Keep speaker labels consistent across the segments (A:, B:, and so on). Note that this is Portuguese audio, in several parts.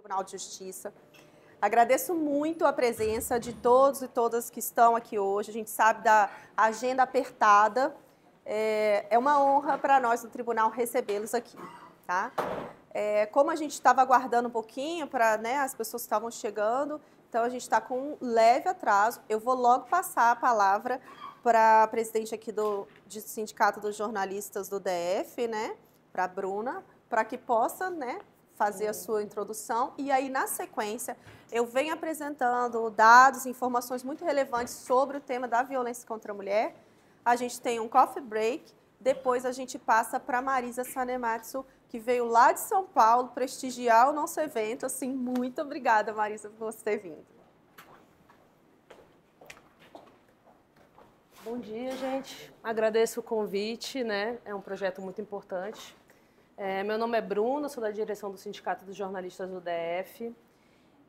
A: Tribunal de Justiça. Agradeço muito a presença de todos e todas que estão aqui hoje. A gente sabe da agenda apertada. É uma honra para nós do tribunal recebê-los aqui, tá? Como a gente estava aguardando um pouquinho para, né, as pessoas que estavam chegando, então a gente está com um leve atraso. Eu vou logo passar a palavra para a presidente aqui do Sindicato dos Jornalistas do DF, né, para a Bruna, para que possa, né, fazer a sua introdução. E aí, na sequência, eu venho apresentando dados, informações muito relevantes sobre o tema da violência contra a mulher. A gente tem um coffee break, depois a gente passa para a Marisa Sanematsu, que veio lá de São Paulo prestigiar o nosso evento. Assim, muito obrigada, Marisa, por você ter vindo.
B: Bom dia, gente. Agradeço o convite, né? É um projeto muito importante. Meu nome é Bruna, sou da direção do Sindicato dos Jornalistas do DF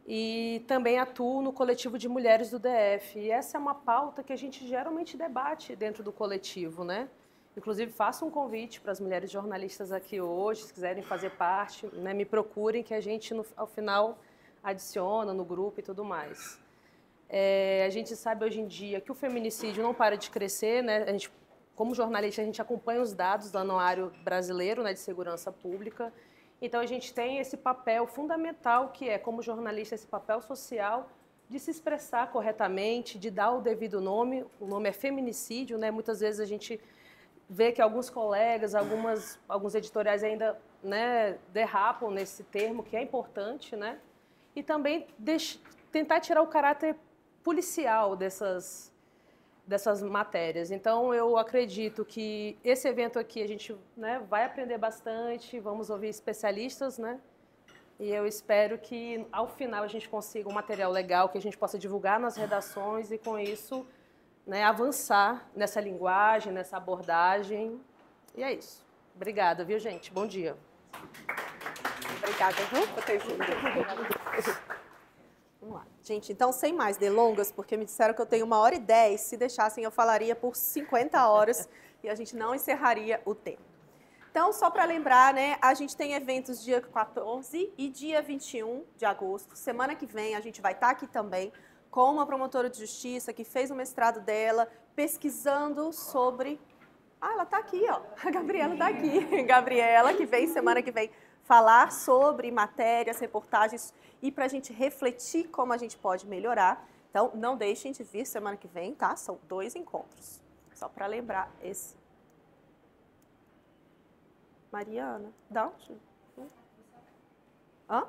B: e também atuo no coletivo de mulheres do DF. E essa é uma pauta que a gente geralmente debate dentro do coletivo, né? Inclusive, faço um convite para as mulheres jornalistas aqui hoje, se quiserem fazer parte, né, me procurem que a gente, ao final, adiciona no grupo e tudo mais. A gente sabe hoje em dia que o feminicídio não para de crescer, né? Como jornalista, a gente acompanha os dados do Anuário Brasileiro, né, de Segurança Pública. Então, a gente tem esse papel fundamental, que é, como jornalista, esse papel social de se expressar corretamente, de dar o devido nome. O nome é feminicídio, né? Muitas vezes a gente vê que alguns colegas, alguns editoriais ainda, né, derrapam nesse termo, que é importante, né? E também tentar tirar o caráter policial dessas matérias. Então, eu acredito que esse evento aqui a gente, né, vai aprender bastante, vamos ouvir especialistas, né? E eu espero que, ao final, a gente consiga um material legal que a gente possa divulgar nas redações e, com isso, né, avançar nessa linguagem, nessa abordagem. E é isso. Obrigada, viu, gente? Bom dia.
A: Obrigada, viu, por ter vindo. Vamos lá. Gente, então, sem mais delongas, porque me disseram que eu tenho 1h10, se deixassem eu falaria por 50 horas e a gente não encerraria o tempo. Então, só para lembrar, né, a gente tem eventos dia 14 e dia 21 de agosto. Semana que vem a gente vai estar aqui também com uma promotora de justiça que fez o mestrado dela pesquisando sobre... Ah, ela está aqui, ó. A Gabriela está aqui. Gabriela, que vem semana que vem falar sobre matérias, reportagens e para a gente refletir como a gente pode melhorar. Então, não deixem de vir semana que vem, tá? São 2 encontros. Só para lembrar esse. Mariana, dá um... Hã?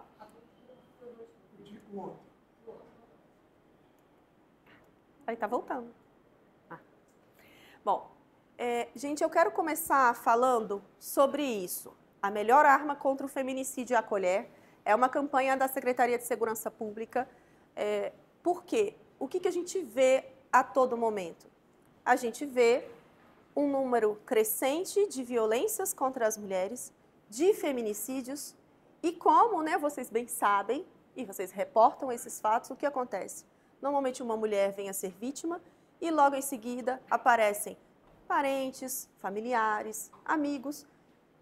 A: Aí tá voltando. Bom, gente, eu quero começar falando sobre isso. A melhor arma contra o feminicídio é a colher. É uma campanha da Secretaria de Segurança Pública. Por quê? O que a gente vê a todo momento? A gente vê um número crescente de violências contra as mulheres, de feminicídios, e como, né, vocês bem sabem, e vocês reportam esses fatos, o que acontece? Normalmente uma mulher vem a ser vítima e logo em seguida aparecem parentes, familiares, amigos,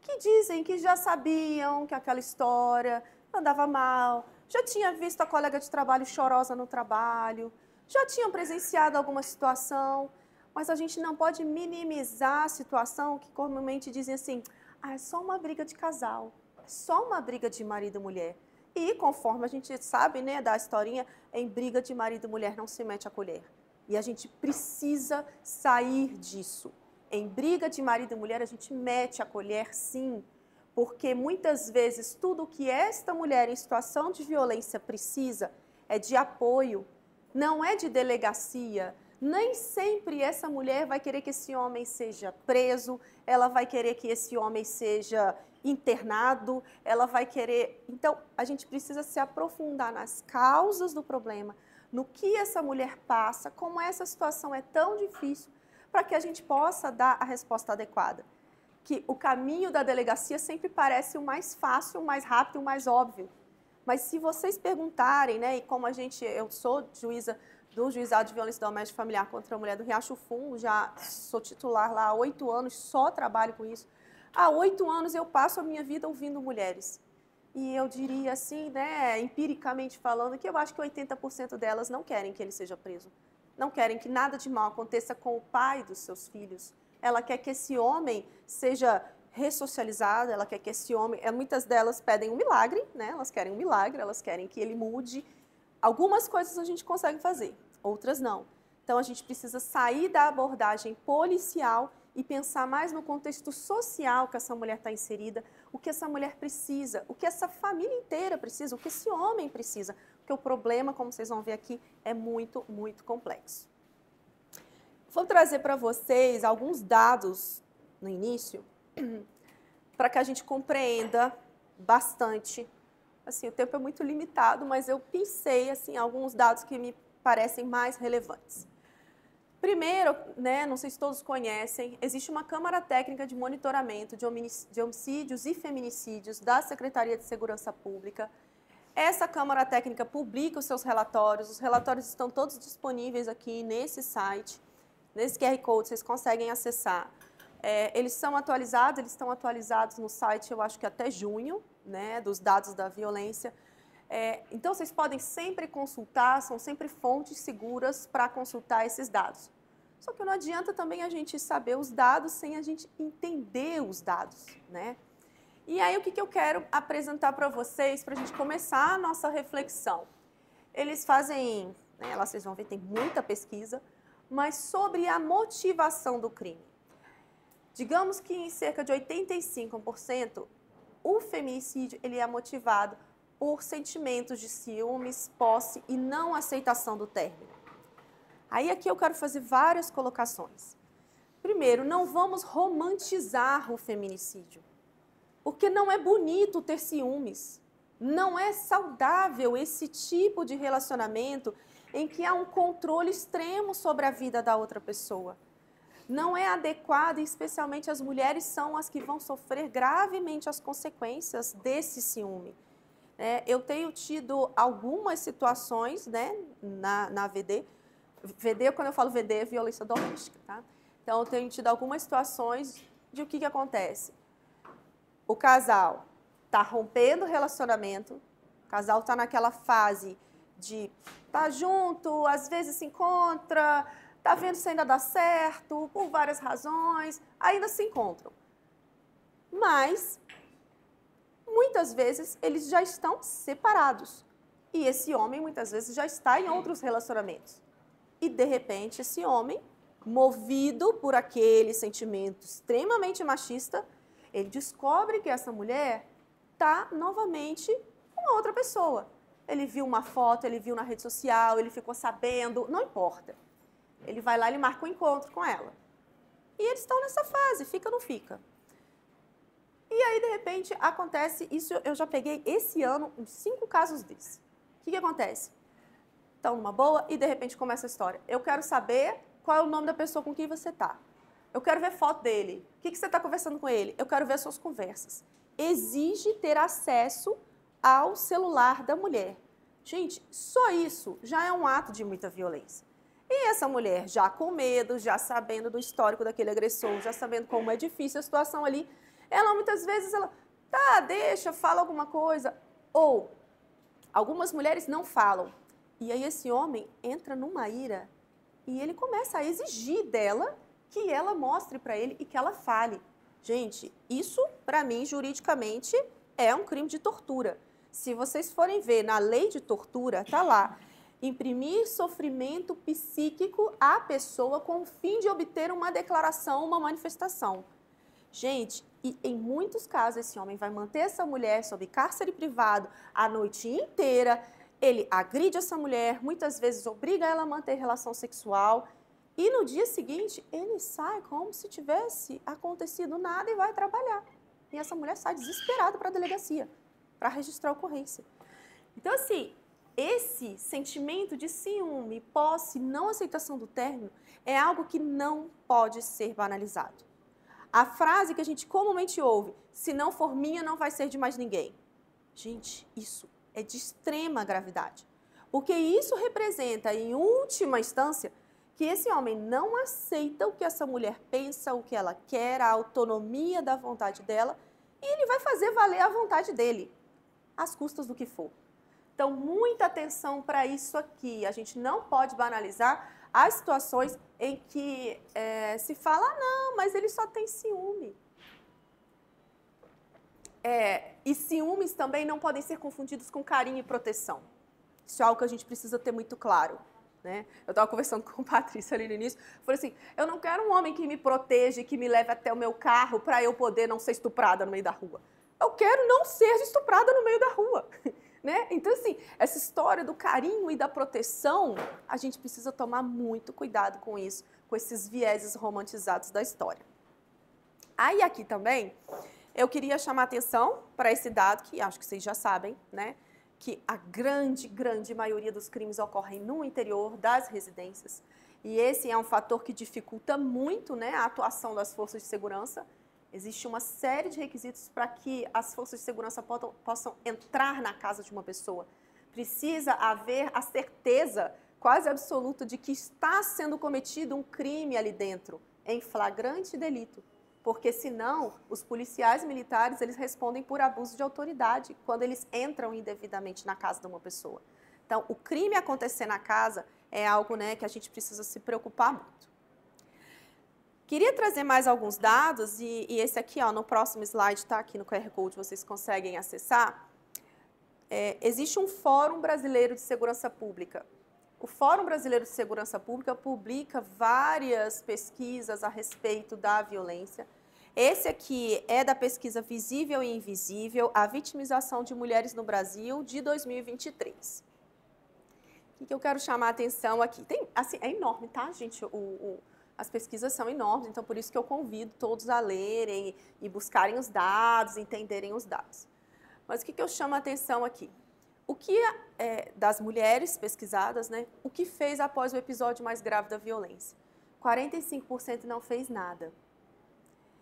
A: que dizem que já sabiam que aquela história andava mal, já tinha visto a colega de trabalho chorosa no trabalho, já tinham presenciado alguma situação, mas a gente não pode minimizar a situação que comumente dizem assim, é só uma briga de casal, é só uma briga de marido e mulher. E conforme a gente sabe, né, da historinha, em briga de marido e mulher não se mete a colher. E a gente precisa sair disso. Em briga de marido e mulher a gente mete a colher, sim, porque muitas vezes tudo que esta mulher em situação de violência precisa é de apoio, não é de delegacia. Nem sempre essa mulher vai querer que esse homem seja preso, ela vai querer que esse homem seja internado, ela vai querer... Então, a gente precisa se aprofundar nas causas do problema, no que essa mulher passa, como essa situação é tão difícil, para que a gente possa dar a resposta adequada. Que o caminho da delegacia sempre parece o mais fácil, o mais rápido, o mais óbvio. Mas se vocês perguntarem, né, e como eu sou juíza do Juizado de Violência Doméstica e Familiar contra a Mulher do Riacho Fundo, já sou titular lá há 8 anos, só trabalho com isso. Há 8 anos eu passo a minha vida ouvindo mulheres. E eu diria assim, né, empiricamente falando, que eu acho que 80% delas não querem que ele seja preso. Não querem que nada de mal aconteça com o pai dos seus filhos. Ela quer que esse homem seja ressocializado, ela quer que esse homem... Muitas delas pedem um milagre, né? Elas querem um milagre, elas querem que ele mude. Algumas coisas a gente consegue fazer, outras não. Então, a gente precisa sair da abordagem policial e pensar mais no contexto social que essa mulher está inserida, o que essa mulher precisa, o que essa família inteira precisa, o que esse homem precisa. Porque o problema, como vocês vão ver aqui, é muito, muito complexo. Vou trazer para vocês alguns dados no início, para que a gente compreenda bastante. Assim, o tempo é muito limitado, mas eu pensei assim, alguns dados que me parecem mais relevantes. Primeiro, né, não sei se todos conhecem, existe uma Câmara Técnica de Monitoramento de Homicídios e Feminicídios da Secretaria de Segurança Pública. Essa Câmara Técnica publica os seus relatórios, os relatórios estão todos disponíveis aqui nesse site, nesse QR Code, vocês conseguem acessar. Eles estão atualizados no site, eu acho que até junho, né, dos dados da violência. Então, vocês podem sempre consultar, são sempre fontes seguras para consultar esses dados. Só que não adianta também a gente saber os dados sem a gente entender os dados, né? E aí, o que eu quero apresentar para vocês, para a gente começar a nossa reflexão? Eles fazem, né, lá vocês vão ver, tem muita pesquisa, mas sobre a motivação do crime. Digamos que em cerca de 85%, o feminicídio ele é motivado por sentimentos de ciúmes, posse e não aceitação do término. Aí aqui eu quero fazer várias colocações. Primeiro, não vamos romantizar o feminicídio, porque não é bonito ter ciúmes. Não é saudável esse tipo de relacionamento em que há um controle extremo sobre a vida da outra pessoa. Não é adequado, e especialmente as mulheres são as que vão sofrer gravemente as consequências desse ciúme. Eu tenho tido algumas situações, né, na VD. VD, quando eu falo VD, é violência doméstica, tá? Então, eu tenho tido algumas situações de o que acontece. O casal está rompendo o relacionamento, o casal está naquela fase de estar junto, às vezes se encontra, está vendo se ainda dá certo, por várias razões, ainda se encontram. Mas, muitas vezes, eles já estão separados. E esse homem, muitas vezes, já está em outros relacionamentos. E, de repente, esse homem, movido por aquele sentimento extremamente machista, ele descobre que essa mulher está novamente com uma outra pessoa. Ele viu uma foto, ele viu na rede social, ele ficou sabendo, não importa. Ele vai lá e ele marca um encontro com ela. E eles estão nessa fase, fica ou não fica. E aí, de repente, acontece, isso eu já peguei esse ano, uns 5 casos desses. O que acontece? Estão numa boa e, de repente, começa a história. Eu quero saber qual é o nome da pessoa com quem você está. Eu quero ver foto dele. O que você está conversando com ele? Eu quero ver as suas conversas. Exige ter acesso ao celular da mulher. Gente, só isso já é um ato de muita violência. E essa mulher, já com medo, já sabendo do histórico daquele agressor, já sabendo como é difícil a situação ali, ela muitas vezes, tá, deixa, fala alguma coisa. Ou, algumas mulheres não falam. E aí esse homem entra numa ira e ele começa a exigir dela que ela mostre para ele e que ela fale. Gente, isso, para mim, juridicamente, é um crime de tortura. Se vocês forem ver na lei de tortura, tá lá, imprimir sofrimento psíquico à pessoa com o fim de obter uma declaração, uma manifestação. Gente, e em muitos casos esse homem vai manter essa mulher sob cárcere privado a noite inteira, ele agride essa mulher, muitas vezes obriga ela a manter relação sexual e no dia seguinte ele sai como se tivesse acontecido nada e vai trabalhar. E essa mulher sai desesperada para a delegacia, para registrar a ocorrência. Então, assim, esse sentimento de ciúme, posse, não aceitação do término é algo que não pode ser banalizado. A frase que a gente comumente ouve, se não for minha, não vai ser de mais ninguém. Gente, isso é de extrema gravidade. Porque isso representa, em última instância, que esse homem não aceita o que essa mulher pensa, o que ela quer, a autonomia da vontade dela, e ele vai fazer valer a vontade dele. às custas do que for. Então, muita atenção para isso aqui. A gente não pode banalizar as situações em que se fala, não, mas ele só tem ciúme. E ciúmes também não podem ser confundidos com carinho e proteção. Isso é algo que a gente precisa ter muito claro. Né? Eu estava conversando com o Patrícia ali no início, falei assim, eu não quero um homem que me proteja e que me leve até o meu carro para eu poder não ser estuprada no meio da rua. Eu quero não ser estuprada no meio da rua. Né? Então, assim, essa história do carinho e da proteção, a gente precisa tomar muito cuidado com isso, com esses vieses romantizados da história. Aí, aqui também, eu queria chamar atenção para esse dado, que acho que vocês já sabem, né? Que a grande maioria dos crimes ocorrem no interior das residências. E esse é um fator que dificulta muito, né, a atuação das forças de segurança. Existe uma série de requisitos para que as forças de segurança possam entrar na casa de uma pessoa. Precisa haver a certeza quase absoluta de que está sendo cometido um crime ali dentro, em flagrante delito. Porque senão, os policiais militares, eles respondem por abuso de autoridade quando eles entram indevidamente na casa de uma pessoa. Então, o crime acontecer na casa é algo, né, que a gente precisa se preocupar muito. Queria trazer mais alguns dados, e esse aqui, ó, no próximo slide, está aqui no QR Code, vocês conseguem acessar. Existe um Fórum Brasileiro de Segurança Pública. O Fórum Brasileiro de Segurança Pública publica várias pesquisas a respeito da violência. Esse aqui é da pesquisa Visível e Invisível, a vitimização de mulheres no Brasil, de 2023. O que eu quero chamar a atenção aqui? Assim, é enorme, tá, gente? As pesquisas são enormes, então por isso que eu convido todos a lerem e buscarem os dados, entenderem os dados. Mas o que eu chamo a atenção aqui? O que das mulheres pesquisadas, né? O que fez após o episódio mais grave da violência? 45% não fez nada.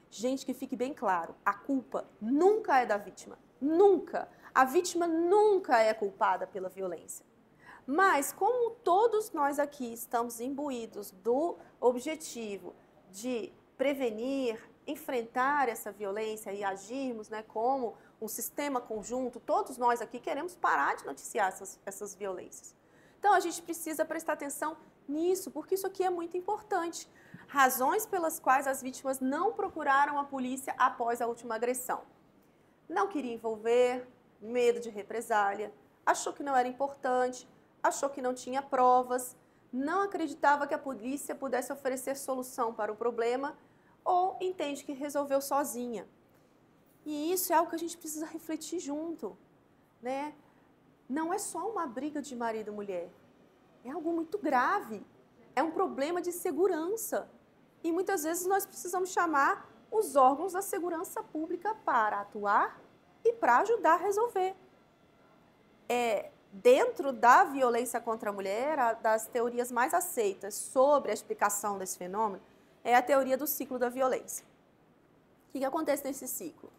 A: Gente, que fique bem claro, a culpa nunca é da vítima. Nunca. A vítima nunca é culpada pela violência. Mas, como todos nós aqui estamos imbuídos do objetivo de prevenir, enfrentar essa violência e agirmos, né, como um sistema conjunto, todos nós aqui queremos parar de noticiar essas violências. Então, a gente precisa prestar atenção nisso, porque isso aqui é muito importante. Razões pelas quais as vítimas não procuraram a polícia após a última agressão. Não queria envolver, medo de represália, achou que não era importante, achou que não tinha provas, não acreditava que a polícia pudesse oferecer solução para o problema ou entende que resolveu sozinha. E isso é algo que a gente precisa refletir junto, né? Não é só uma briga de marido e mulher, é algo muito grave, é um problema de segurança. E muitas vezes nós precisamos chamar os órgãos da segurança pública para atuar e para ajudar a resolver. Dentro da violência contra a mulher, das teorias mais aceitas sobre a explicação desse fenômeno é a teoria do ciclo da violência. O que acontece nesse ciclo?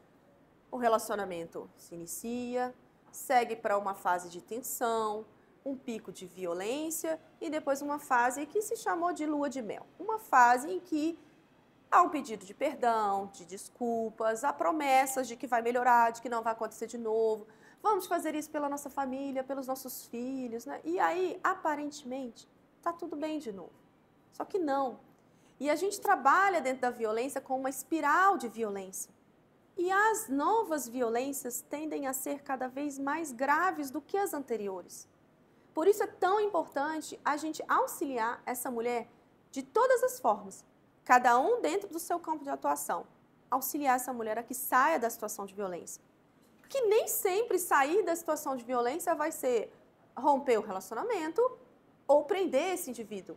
A: O relacionamento se inicia, segue para uma fase de tensão, um pico de violência e depois uma fase que se chamou de lua de mel. Uma fase em que há um pedido de perdão, de desculpas, há promessas de que vai melhorar, de que não vai acontecer de novo. Vamos fazer isso pela nossa família, pelos nossos filhos, né? E aí, aparentemente, está tudo bem de novo. Só que não. E a gente trabalha dentro da violência com uma espiral de violência. E as novas violências tendem a ser cada vez mais graves do que as anteriores. Por isso é tão importante a gente auxiliar essa mulher de todas as formas, cada um dentro do seu campo de atuação, auxiliar essa mulher a que saia da situação de violência. Que nem sempre sair da situação de violência vai ser romper o relacionamento ou prender esse indivíduo.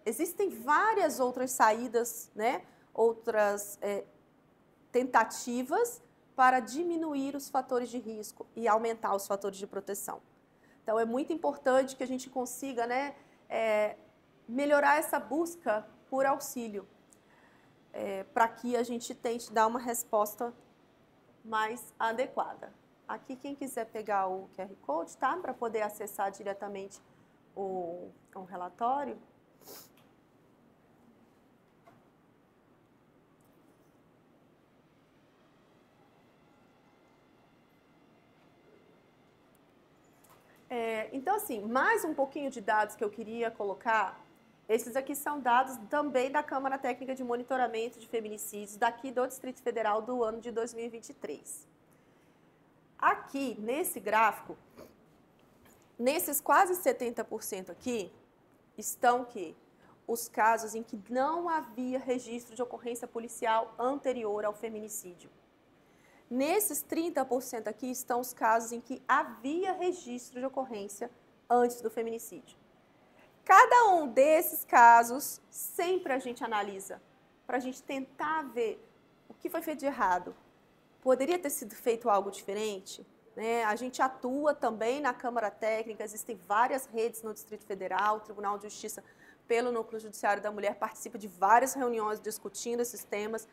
A: Existem várias outras saídas, né? Outras tentativas para diminuir os fatores de risco e aumentar os fatores de proteção. Então, é muito importante que a gente consiga, né, melhorar essa busca por auxílio, para que a gente tente dar uma resposta mais adequada. Aqui, quem quiser pegar o QR Code, tá? Para poder acessar diretamente o relatório. Então, assim, mais um pouquinho de dados que eu queria colocar. Esses aqui são dados também da Câmara Técnica de Monitoramento de Feminicídios, daqui do Distrito Federal, do ano de 2023. Aqui, nesse gráfico, nesses quase 70% aqui, estão que os casos em que não havia registro de ocorrência policial anterior ao feminicídio. Nesses 30% aqui estão os casos em que havia registro de ocorrência antes do feminicídio. Cada um desses casos, sempre a gente analisa, para a gente tentar ver o que foi feito de errado. Poderia ter sido feito algo diferente? Né? A gente atua também na Câmara Técnica, existem várias redes no Distrito Federal, o Tribunal de Justiça, pelo Núcleo Judiciário da Mulher, participa de várias reuniões discutindo esses temas.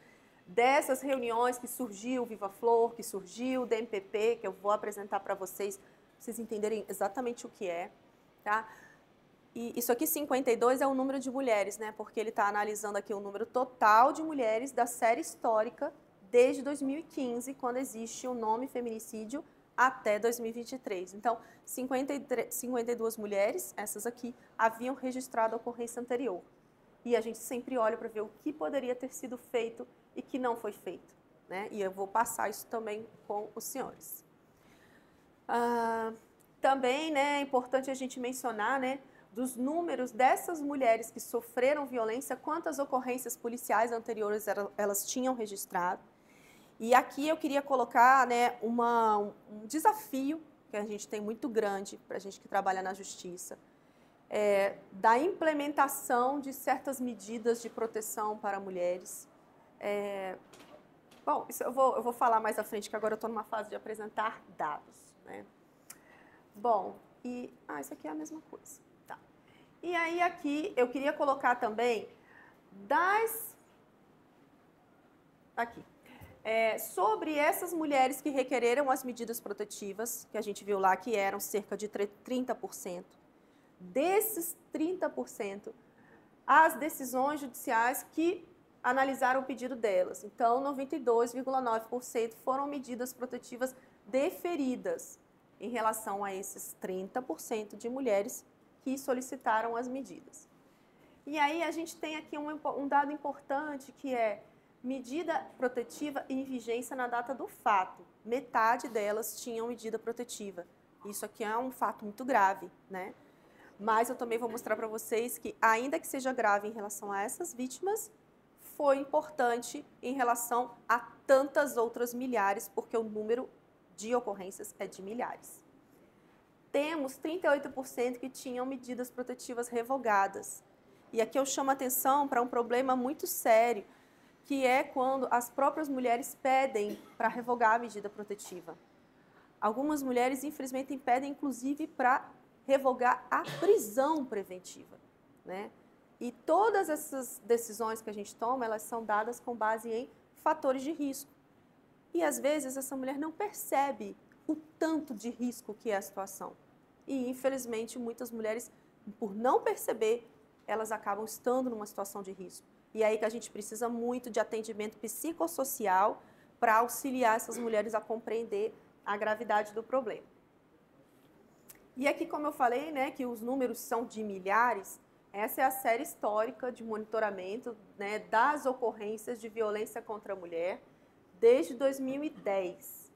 A: Dessas reuniões que surgiu o Viva Flor, que surgiu o DMPP, que eu vou apresentar para vocês entenderem exatamente o que é, tá? E isso aqui, 52, é o número de mulheres, né? Porque ele está analisando aqui o número total de mulheres da série histórica desde 2015, quando existe o nome feminicídio, até 2023. Então, 52 mulheres, essas aqui, haviam registrado a ocorrência anterior. E a gente sempre olha para ver o que poderia ter sido feito e que não foi feito, né? E eu vou passar isso também com os senhores. Também, né, é importante a gente mencionar, né, dos números dessas mulheres que sofreram violência, quantas ocorrências policiais anteriores elas tinham registrado. E aqui eu queria colocar, né, um desafio que a gente tem muito grande para a gente que trabalha na justiça, da implementação de certas medidas de proteção para mulheres. Bom, isso eu vou falar mais à frente, que agora eu estou numa fase de apresentar dados, né? Bom, isso aqui é a mesma coisa. Tá. E aí aqui eu queria colocar também sobre essas mulheres que requereram as medidas protetivas, que a gente viu lá que eram cerca de 30%. Desses 30%, as decisões judiciais que analisaram o pedido delas. Então, 92,9% foram medidas protetivas deferidas em relação a esses 30% de mulheres que solicitaram as medidas. E aí a gente tem aqui um dado importante, que é medida protetiva em vigência na data do fato. Metade delas tinham medida protetiva. Isso aqui é um fato muito grave, né? Mas eu também vou mostrar para vocês que, ainda que seja grave em relação a essas vítimas, foi importante em relação a tantas outras milhares, porque o número de ocorrências é de milhares. Temos 38% que tinham medidas protetivas revogadas. E aqui eu chamo a atenção para um problema muito sério, que é quando as próprias mulheres pedem para revogar a medida protetiva. Algumas mulheres, infelizmente, pedem, inclusive, para revogar a prisão preventiva, né? E todas essas decisões que a gente toma, elas são dadas com base em fatores de risco. E, às vezes, essa mulher não percebe o tanto de risco que é a situação. E, infelizmente, muitas mulheres, por não perceber, elas acabam estando numa situação de risco. E é aí que a gente precisa muito de atendimento psicossocial para auxiliar essas mulheres a compreender a gravidade do problema. E aqui, como eu falei, né, que os números são de milhares, essa é a série histórica de monitoramento, né, das ocorrências de violência contra a mulher desde 2010.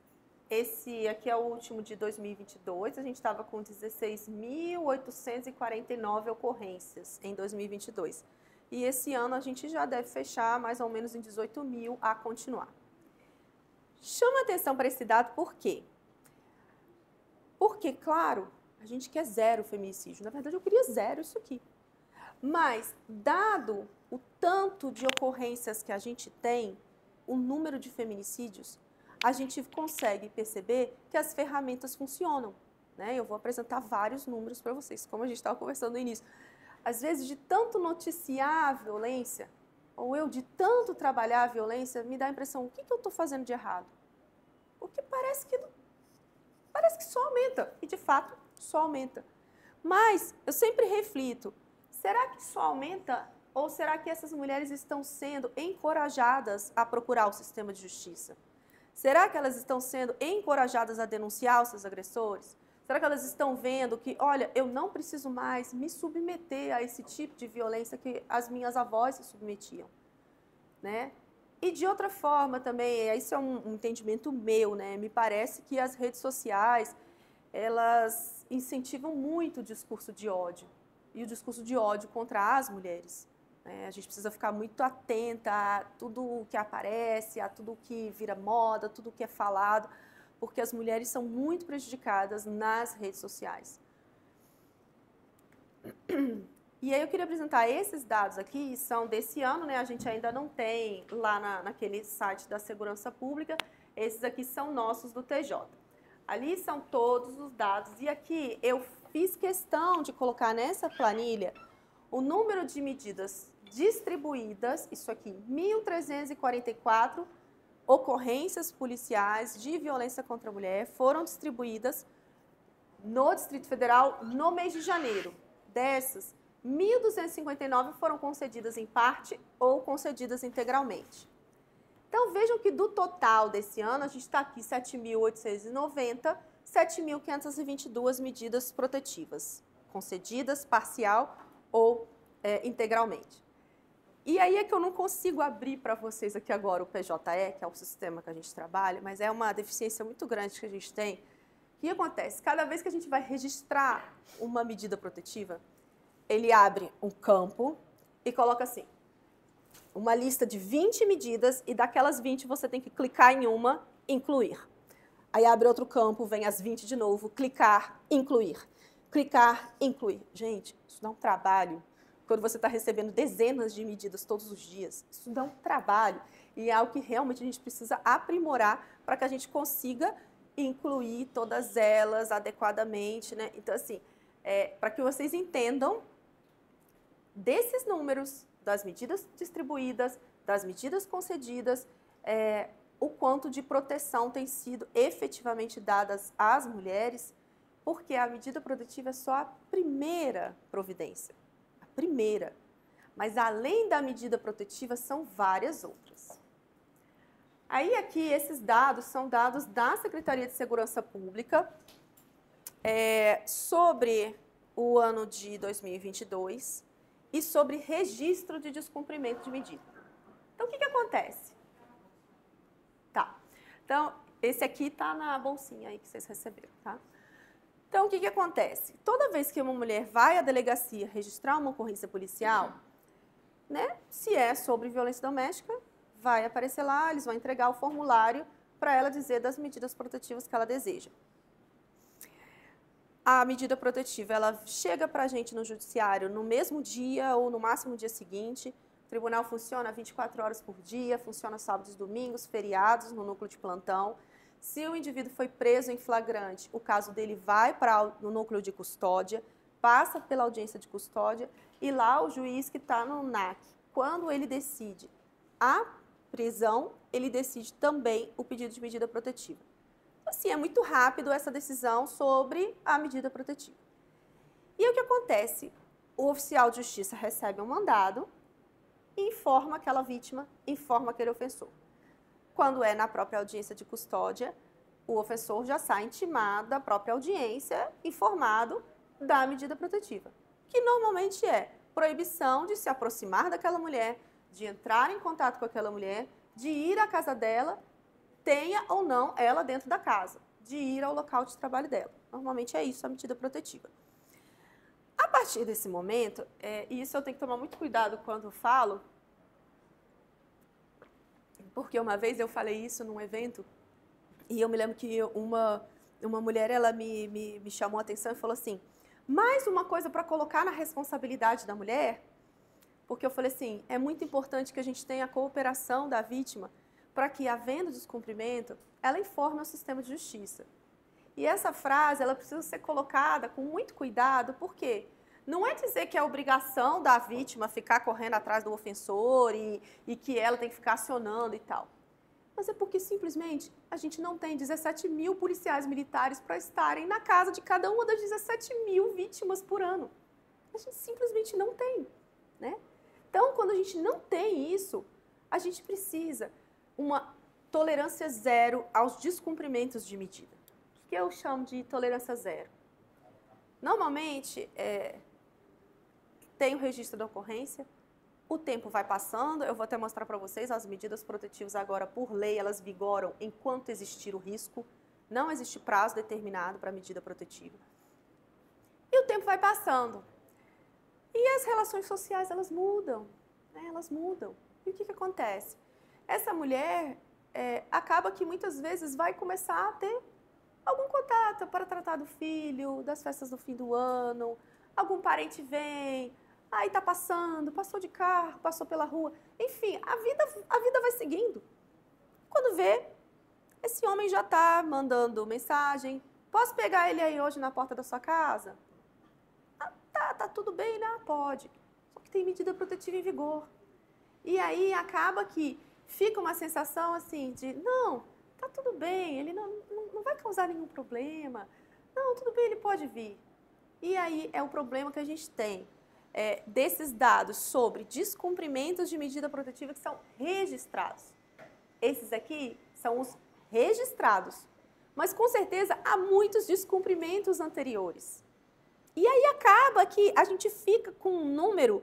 A: Esse aqui é o último de 2022, a gente estava com 16.849 ocorrências em 2022. E esse ano a gente já deve fechar mais ou menos em 18.000 a continuar. Chama atenção para esse dado por quê? Porque, claro, a gente quer zero feminicídio. Na verdade, eu queria zero isso aqui. Mas, dado o tanto de ocorrências que a gente tem, o número de feminicídios, a gente consegue perceber que as ferramentas funcionam, né? Eu vou apresentar vários números para vocês, como a gente estava conversando no início. Às vezes, de tanto noticiar a violência, ou eu de tanto trabalhar a violência, me dá a impressão, o que eu estou fazendo de errado? Porque parece que só aumenta, e de fato só aumenta. Mas eu sempre reflito, será que só aumenta ou será que essas mulheres estão sendo encorajadas a procurar o sistema de justiça? Será que elas estão sendo encorajadas a denunciar os seus agressores? Será que elas estão vendo que, olha, eu não preciso mais me submeter a esse tipo de violência que as minhas avós se submetiam, né? E de outra forma também, isso é um entendimento meu, né? Me parece que as redes sociais, elas incentivam muito o discurso de ódio, e o discurso de ódio contra as mulheres. A gente precisa ficar muito atenta a tudo o que aparece, a tudo o que vira moda, tudo o que é falado, porque as mulheres são muito prejudicadas nas redes sociais. E aí eu queria apresentar esses dados aqui, são desse ano, né? A gente ainda não tem lá naquele site da Segurança Pública, esses aqui são nossos do TJ. Ali são todos os dados, e aqui eu fiz questão de colocar nessa planilha o número de medidas distribuídas, isso aqui, 1.344 ocorrências policiais de violência contra a mulher foram distribuídas no Distrito Federal no mês de janeiro. Dessas, 1.259 foram concedidas em parte ou concedidas integralmente. Então, vejam que do total desse ano, a gente está aqui 7.890, 7.522 medidas protetivas, concedidas, parcial ou integralmente. E aí é que eu não consigo abrir para vocês aqui agora o PJE, que é o sistema que a gente trabalha, mas é uma deficiência muito grande que a gente tem. O que acontece? Cada vez que a gente vai registrar uma medida protetiva, ele abre um campo e coloca assim, uma lista de 20 medidas, e daquelas 20 você tem que clicar em uma, incluir. Aí abre outro campo, vem as 20 de novo, clicar, incluir. Clicar, incluir. Gente, isso dá um trabalho. Quando você está recebendo dezenas de medidas todos os dias, isso dá um trabalho. E é algo que realmente a gente precisa aprimorar para que a gente consiga incluir todas elas adequadamente, né? Então, assim, para que vocês entendam desses números, das medidas distribuídas, das medidas concedidas, o quanto de proteção tem sido efetivamente dadas às mulheres, porque a medida protetiva é só a primeira providência. Primeira, mas além da medida protetiva são várias outras. Aí aqui esses dados são dados da Secretaria de Segurança Pública sobre o ano de 2022 e sobre registro de descumprimento de medida. Então o que acontece? Tá. Então esse aqui tá na bolsinha aí que vocês receberam, tá? Então, o que acontece? Toda vez que uma mulher vai à delegacia registrar uma ocorrência policial, né, se é sobre violência doméstica, vai aparecer lá, eles vão entregar o formulário para ela dizer das medidas protetivas que ela deseja. A medida protetiva, ela chega para a gente no judiciário no mesmo dia ou no máximo no dia seguinte. O tribunal funciona 24 horas por dia, funciona sábados, domingos, feriados, no núcleo de plantão. Se o indivíduo foi preso em flagrante, o caso dele vai para o núcleo de custódia, passa pela audiência de custódia e lá o juiz que está no NAC, quando ele decide a prisão, ele decide também o pedido de medida protetiva. Assim, é muito rápido essa decisão sobre a medida protetiva. E o que acontece? O oficial de justiça recebe um mandado e informa aquela vítima, informa aquele ofensor. Quando é na própria audiência de custódia, o ofensor já sai intimado da própria audiência, informado da medida protetiva, que normalmente é proibição de se aproximar daquela mulher, de entrar em contato com aquela mulher, de ir à casa dela, tenha ou não ela dentro da casa, de ir ao local de trabalho dela. Normalmente é isso a medida protetiva. A partir desse momento, e isso eu tenho que tomar muito cuidado quando falo, porque uma vez eu falei isso num evento e eu me lembro que uma mulher, ela me chamou a atenção e falou assim, mais uma coisa para colocar na responsabilidade da mulher, porque eu falei assim, é muito importante que a gente tenha a cooperação da vítima para que, havendo descumprimento, ela informe o sistema de justiça. E essa frase, ela precisa ser colocada com muito cuidado, porque não é dizer que é obrigação da vítima ficar correndo atrás do ofensor e que ela tem que ficar acionando e tal. Mas é porque, simplesmente, a gente não tem 17 mil policiais militares para estarem na casa de cada uma das 17 mil vítimas por ano. A gente simplesmente não tem, né? Então, quando a gente não tem isso, a gente precisa uma tolerância zero aos descumprimentos de medida. O que eu chamo de tolerância zero? Normalmente, tem o registro da ocorrência, o tempo vai passando, eu vou até mostrar para vocês, as medidas protetivas agora, por lei, elas vigoram enquanto existir o risco, não existe prazo determinado para a medida protetiva. E o tempo vai passando. E as relações sociais, elas mudam, né? Elas mudam. E o que acontece? Essa mulher acaba que muitas vezes vai começar a ter algum contato para tratar do filho, das festas do fim do ano, algum parente vem, aí tá passou de carro, passou pela rua, enfim, a vida vai seguindo. Quando vê, esse homem já está mandando mensagem, posso pegar ele aí hoje na porta da sua casa? Tá tudo bem, né? Pode. Só que tem medida protetiva em vigor. E aí acaba que fica uma sensação assim de, não, tá tudo bem, ele não vai causar nenhum problema. Não, tudo bem, ele pode vir. E aí é o problema que a gente tem desses dados sobre descumprimentos de medida protetiva que são registrados. Esses aqui são os registrados. Mas com certeza há muitos descumprimentos anteriores. E aí acaba que a gente fica com um número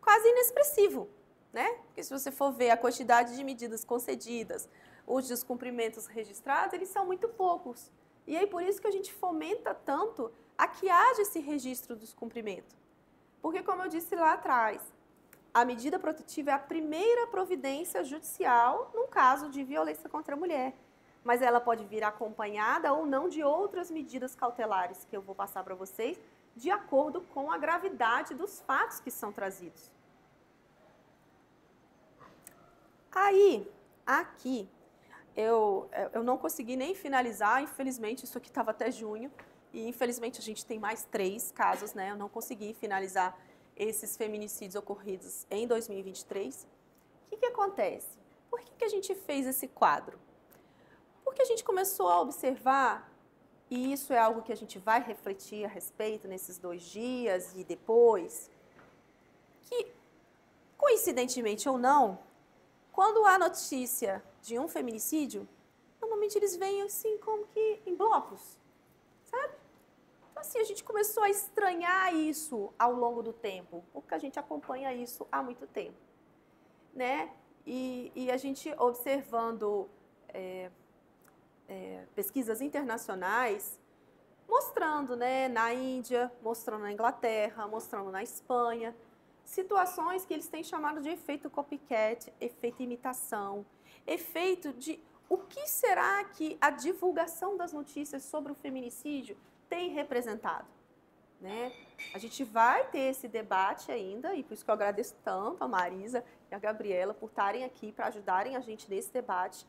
A: quase inexpressivo, né? Porque se você for ver a quantidade de medidas concedidas, os descumprimentos registrados, eles são muito poucos. E aí por isso que a gente fomenta tanto a que haja esse registro do descumprimento. Porque, como eu disse lá atrás, a medida protetiva é a primeira providência judicial num caso de violência contra a mulher. Mas ela pode vir acompanhada ou não de outras medidas cautelares que eu vou passar para vocês, de acordo com a gravidade dos fatos que são trazidos. Aí, aqui, eu não consegui nem finalizar, infelizmente, isso aqui estava até junho, e infelizmente a gente tem mais 3 casos, né? Eu não consegui finalizar esses feminicídios ocorridos em 2023. O que acontece? Por que a gente fez esse quadro? Porque a gente começou a observar, e isso é algo que a gente vai refletir a respeito nesses 2 dias e depois, que, coincidentemente ou não, quando há notícia de um feminicídio, normalmente eles vêm assim como que em blocos, sabe? Então assim, a gente começou a estranhar isso ao longo do tempo, porque a gente acompanha isso há muito tempo, né? E a gente observando pesquisas internacionais, mostrando, né, na Índia, mostrando na Inglaterra, mostrando na Espanha, situações que eles têm chamado de efeito copycat, efeito imitação, efeito de o que será que a divulgação das notícias sobre o feminicídio tem representado, né? A gente vai ter esse debate ainda, e por isso que eu agradeço tanto a Marisa e a Gabriela por estarem aqui para ajudarem a gente nesse debate,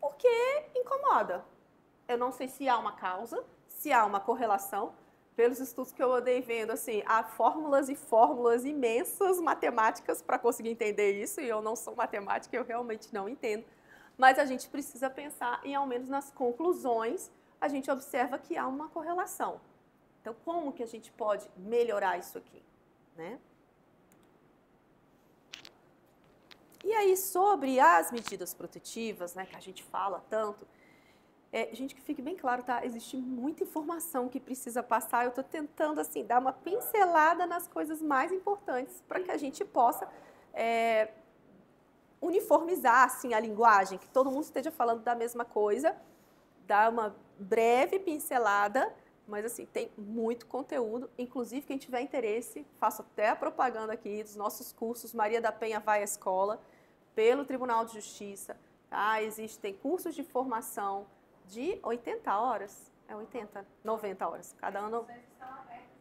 A: porque incomoda. Eu não sei se há uma causa, se há uma correlação. Pelos estudos que eu andei vendo, assim, há fórmulas e fórmulas imensas matemáticas para conseguir entender isso, e eu não sou matemática, eu realmente não entendo. Mas a gente precisa pensar em, ao menos nas conclusões, a gente observa que há uma correlação. Então, como que a gente pode melhorar isso aqui, né? E aí, sobre as medidas protetivas, né, que a gente fala tanto, gente, que fique bem claro, tá? Existe muita informação que precisa passar. Eu estou tentando, assim, dar uma pincelada nas coisas mais importantes para que a gente possa uniformizar, assim, a linguagem, que todo mundo esteja falando da mesma coisa, dar uma breve pincelada, mas, assim, tem muito conteúdo. Inclusive, quem tiver interesse, faço até a propaganda aqui dos nossos cursos Maria da Penha Vai à Escola, pelo Tribunal de Justiça, tá? Existem cursos de formação de 80 horas, 90 horas, cada ano.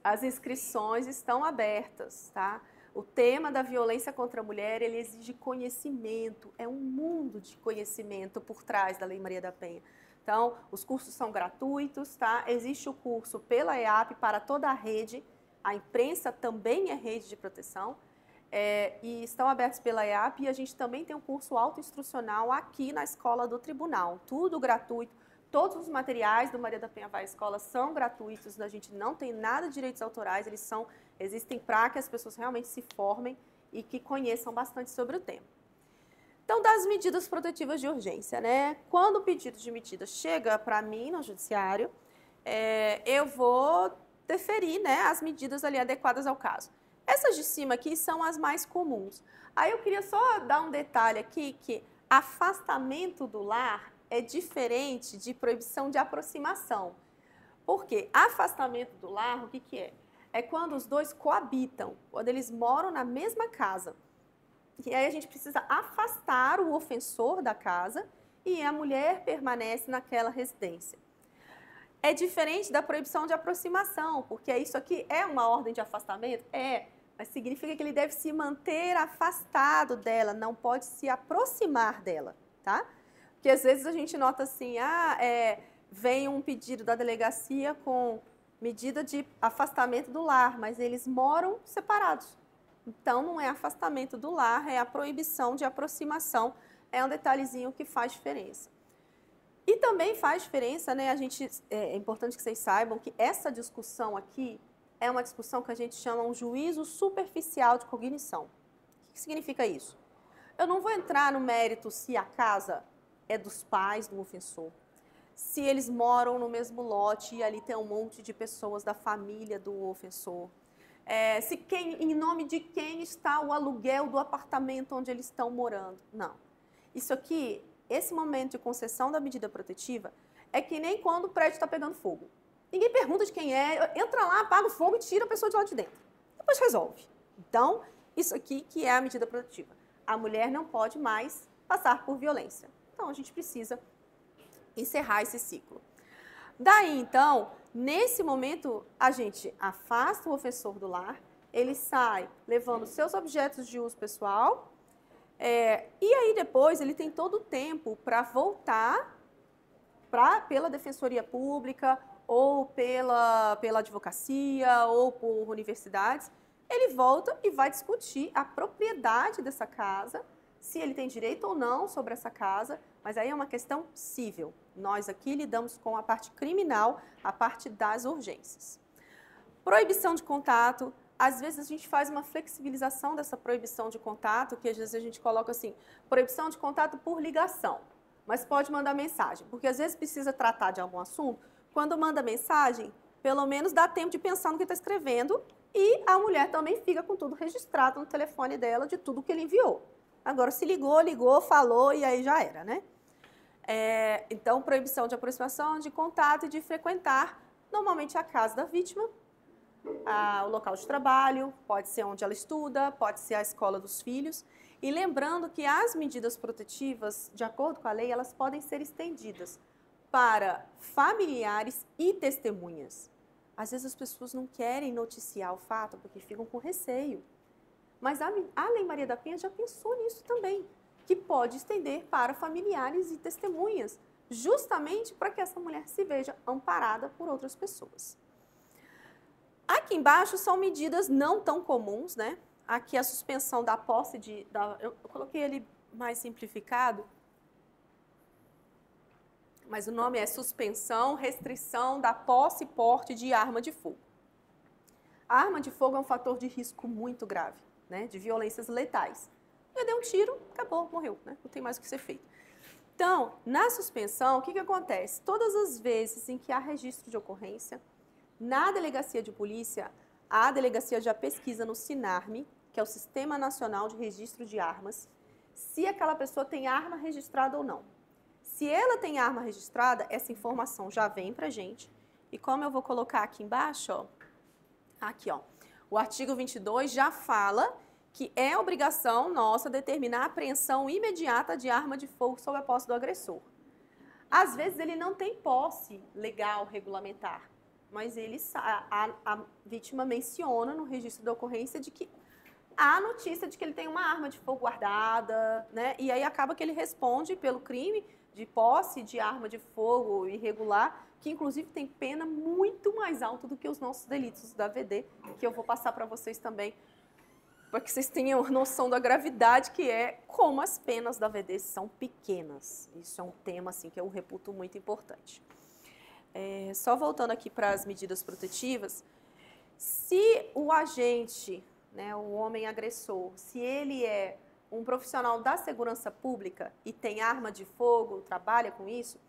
A: As inscrições estão abertas, tá? O tema da violência contra a mulher, ele exige conhecimento, é um mundo de conhecimento por trás da Lei Maria da Penha. Então, os cursos são gratuitos, tá? Existe o curso pela EAP para toda a rede, a imprensa também é rede de proteção, e estão abertos pela EAP, e a gente também tem um curso autoinstrucional aqui na Escola do Tribunal, tudo gratuito. Todos os materiais do Maria da Penha Vai à Escola são gratuitos, a gente não tem nada de direitos autorais, eles existem para que as pessoas realmente se formem e que conheçam bastante sobre o tema. Então, das medidas protetivas de urgência, né? Quando o pedido de medida chega para mim no judiciário, eu vou deferir, né, as medidas ali adequadas ao caso. Essas de cima aqui são as mais comuns. Aí eu queria só dar um detalhe aqui, que afastamento do lar é diferente de proibição de aproximação. Por quê? Afastamento do lar, o que que é? É quando os dois coabitam, quando eles moram na mesma casa. E aí a gente precisa afastar o ofensor da casa e a mulher permanece naquela residência. É diferente da proibição de aproximação, porque isso aqui é uma ordem de afastamento? Mas significa que ele deve se manter afastado dela, não pode se aproximar dela, tá? Porque às vezes a gente nota assim, vem um pedido da delegacia com medida de afastamento do lar, mas eles moram separados. Então não é afastamento do lar, é a proibição de aproximação, é um detalhezinho que faz diferença. E também faz diferença, né? É importante que vocês saibam que essa discussão aqui é uma discussão que a gente chama um juízo superficial de cognição. O que significa isso? Eu não vou entrar no mérito se a casa é dos pais do ofensor, se eles moram no mesmo lote e ali tem um monte de pessoas da família do ofensor, em nome de quem está o aluguel do apartamento onde eles estão morando. Não. Isso aqui, esse momento de concessão da medida protetiva, é que nem quando o prédio está pegando fogo. Ninguém pergunta de quem é, entra lá, apaga o fogo e tira a pessoa de lá de dentro. Depois resolve. Então, isso aqui que é a medida protetiva. A mulher não pode mais passar por violência. Então, a gente precisa encerrar esse ciclo. Daí, então, nesse momento, a gente afasta o ofensor do lar, ele sai levando seus objetos de uso pessoal, e aí depois ele tem todo o tempo para voltar pela Defensoria Pública, ou pela advocacia, ou por universidades, ele volta e vai discutir a propriedade dessa casa, se ele tem direito ou não sobre essa casa, mas aí é uma questão cível. Nós aqui lidamos com a parte criminal, a parte das urgências. Proibição de contato. Às vezes a gente faz uma flexibilização dessa proibição de contato, que às vezes a gente coloca assim, proibição de contato por ligação, mas pode mandar mensagem, porque às vezes precisa tratar de algum assunto. Quando manda mensagem, pelo menos dá tempo de pensar no que está escrevendo e a mulher também fica com tudo registrado no telefone dela de tudo que ele enviou. Agora, se ligou, falou e aí já era, né? Então, proibição de aproximação, de contato e de frequentar, normalmente a casa da vítima, o local de trabalho, pode ser onde ela estuda, pode ser a escola dos filhos. E lembrando que as medidas protetivas, de acordo com a lei, elas podem ser estendidas para familiares e testemunhas. Às vezes as pessoas não querem noticiar o fato porque ficam com receio. Mas a Lei Maria da Penha já pensou nisso também, que pode estender para familiares e testemunhas, justamente para que essa mulher se veja amparada por outras pessoas. Aqui embaixo são medidas não tão comuns, né? Aqui a suspensão da posse eu coloquei ele mais simplificado, mas o nome é suspensão, restrição da posse e porte de arma de fogo. A arma de fogo é um fator de risco muito grave, né? De violências letais. Eu dei um tiro, acabou, morreu, né? Não tem mais o que ser feito. Então, na suspensão, o que acontece? Todas as vezes em que há registro de ocorrência, na delegacia de polícia, a delegacia já pesquisa no SINARME, que é o Sistema Nacional de Registro de Armas, se aquela pessoa tem arma registrada ou não. Se ela tem arma registrada, essa informação já vem pra gente. E como eu vou colocar aqui embaixo, ó, aqui, ó, o artigo 22 já fala que é obrigação nossa determinar a apreensão imediata de arma de fogo sob a posse do agressor. Às vezes ele não tem posse legal, regulamentar, mas a vítima menciona no registro da ocorrência de que há notícia de que ele tem uma arma de fogo guardada, né? E aí acaba que ele responde pelo crime de posse de arma de fogo irregular, que inclusive tem pena muito mais alta do que os nossos delitos da VD, que eu vou passar para vocês também, para que vocês tenham noção da gravidade que é como as penas da VD são pequenas. Isso é um tema assim, que eu reputo muito importante. Só voltando aqui para as medidas protetivas, se o agente, né, o homem agressor, se ele é um profissional da segurança pública e tem arma de fogo, trabalha com isso,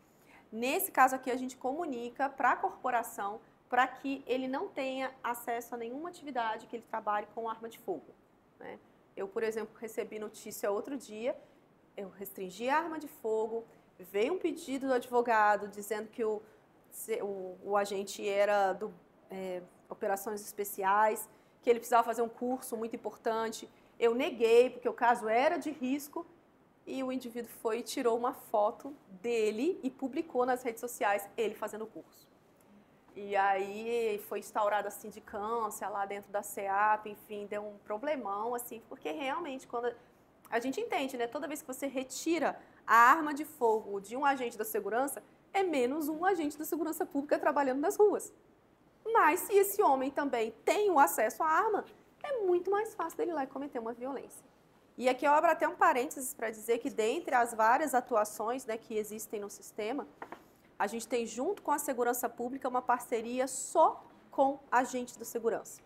A: Nesse caso aqui, a gente comunica para a corporação para que ele não tenha acesso a nenhuma atividade que ele trabalhe com arma de fogo, né? Eu, por exemplo, recebi notícia outro dia, eu restringi a arma de fogo, veio um pedido do advogado dizendo que o agente era do Operações Especiais, que ele precisava fazer um curso muito importante. Eu neguei, porque o caso era de risco, e o indivíduo foi e tirou uma foto dele e publicou nas redes sociais ele fazendo o curso. E aí foi instaurada a sindicância lá dentro da SEAP, enfim, deu um problemão, assim, porque realmente quando a gente entende, né, toda vez que você retira a arma de fogo de um agente da segurança, é menos um agente da segurança pública trabalhando nas ruas. Mas se esse homem também tem o acesso à arma, é muito mais fácil dele ir lá e cometer uma violência. E aqui eu abro até um parênteses para dizer que dentre as várias atuações, né, que existem no sistema, a gente tem junto com a segurança pública uma parceria só com agentes da segurança.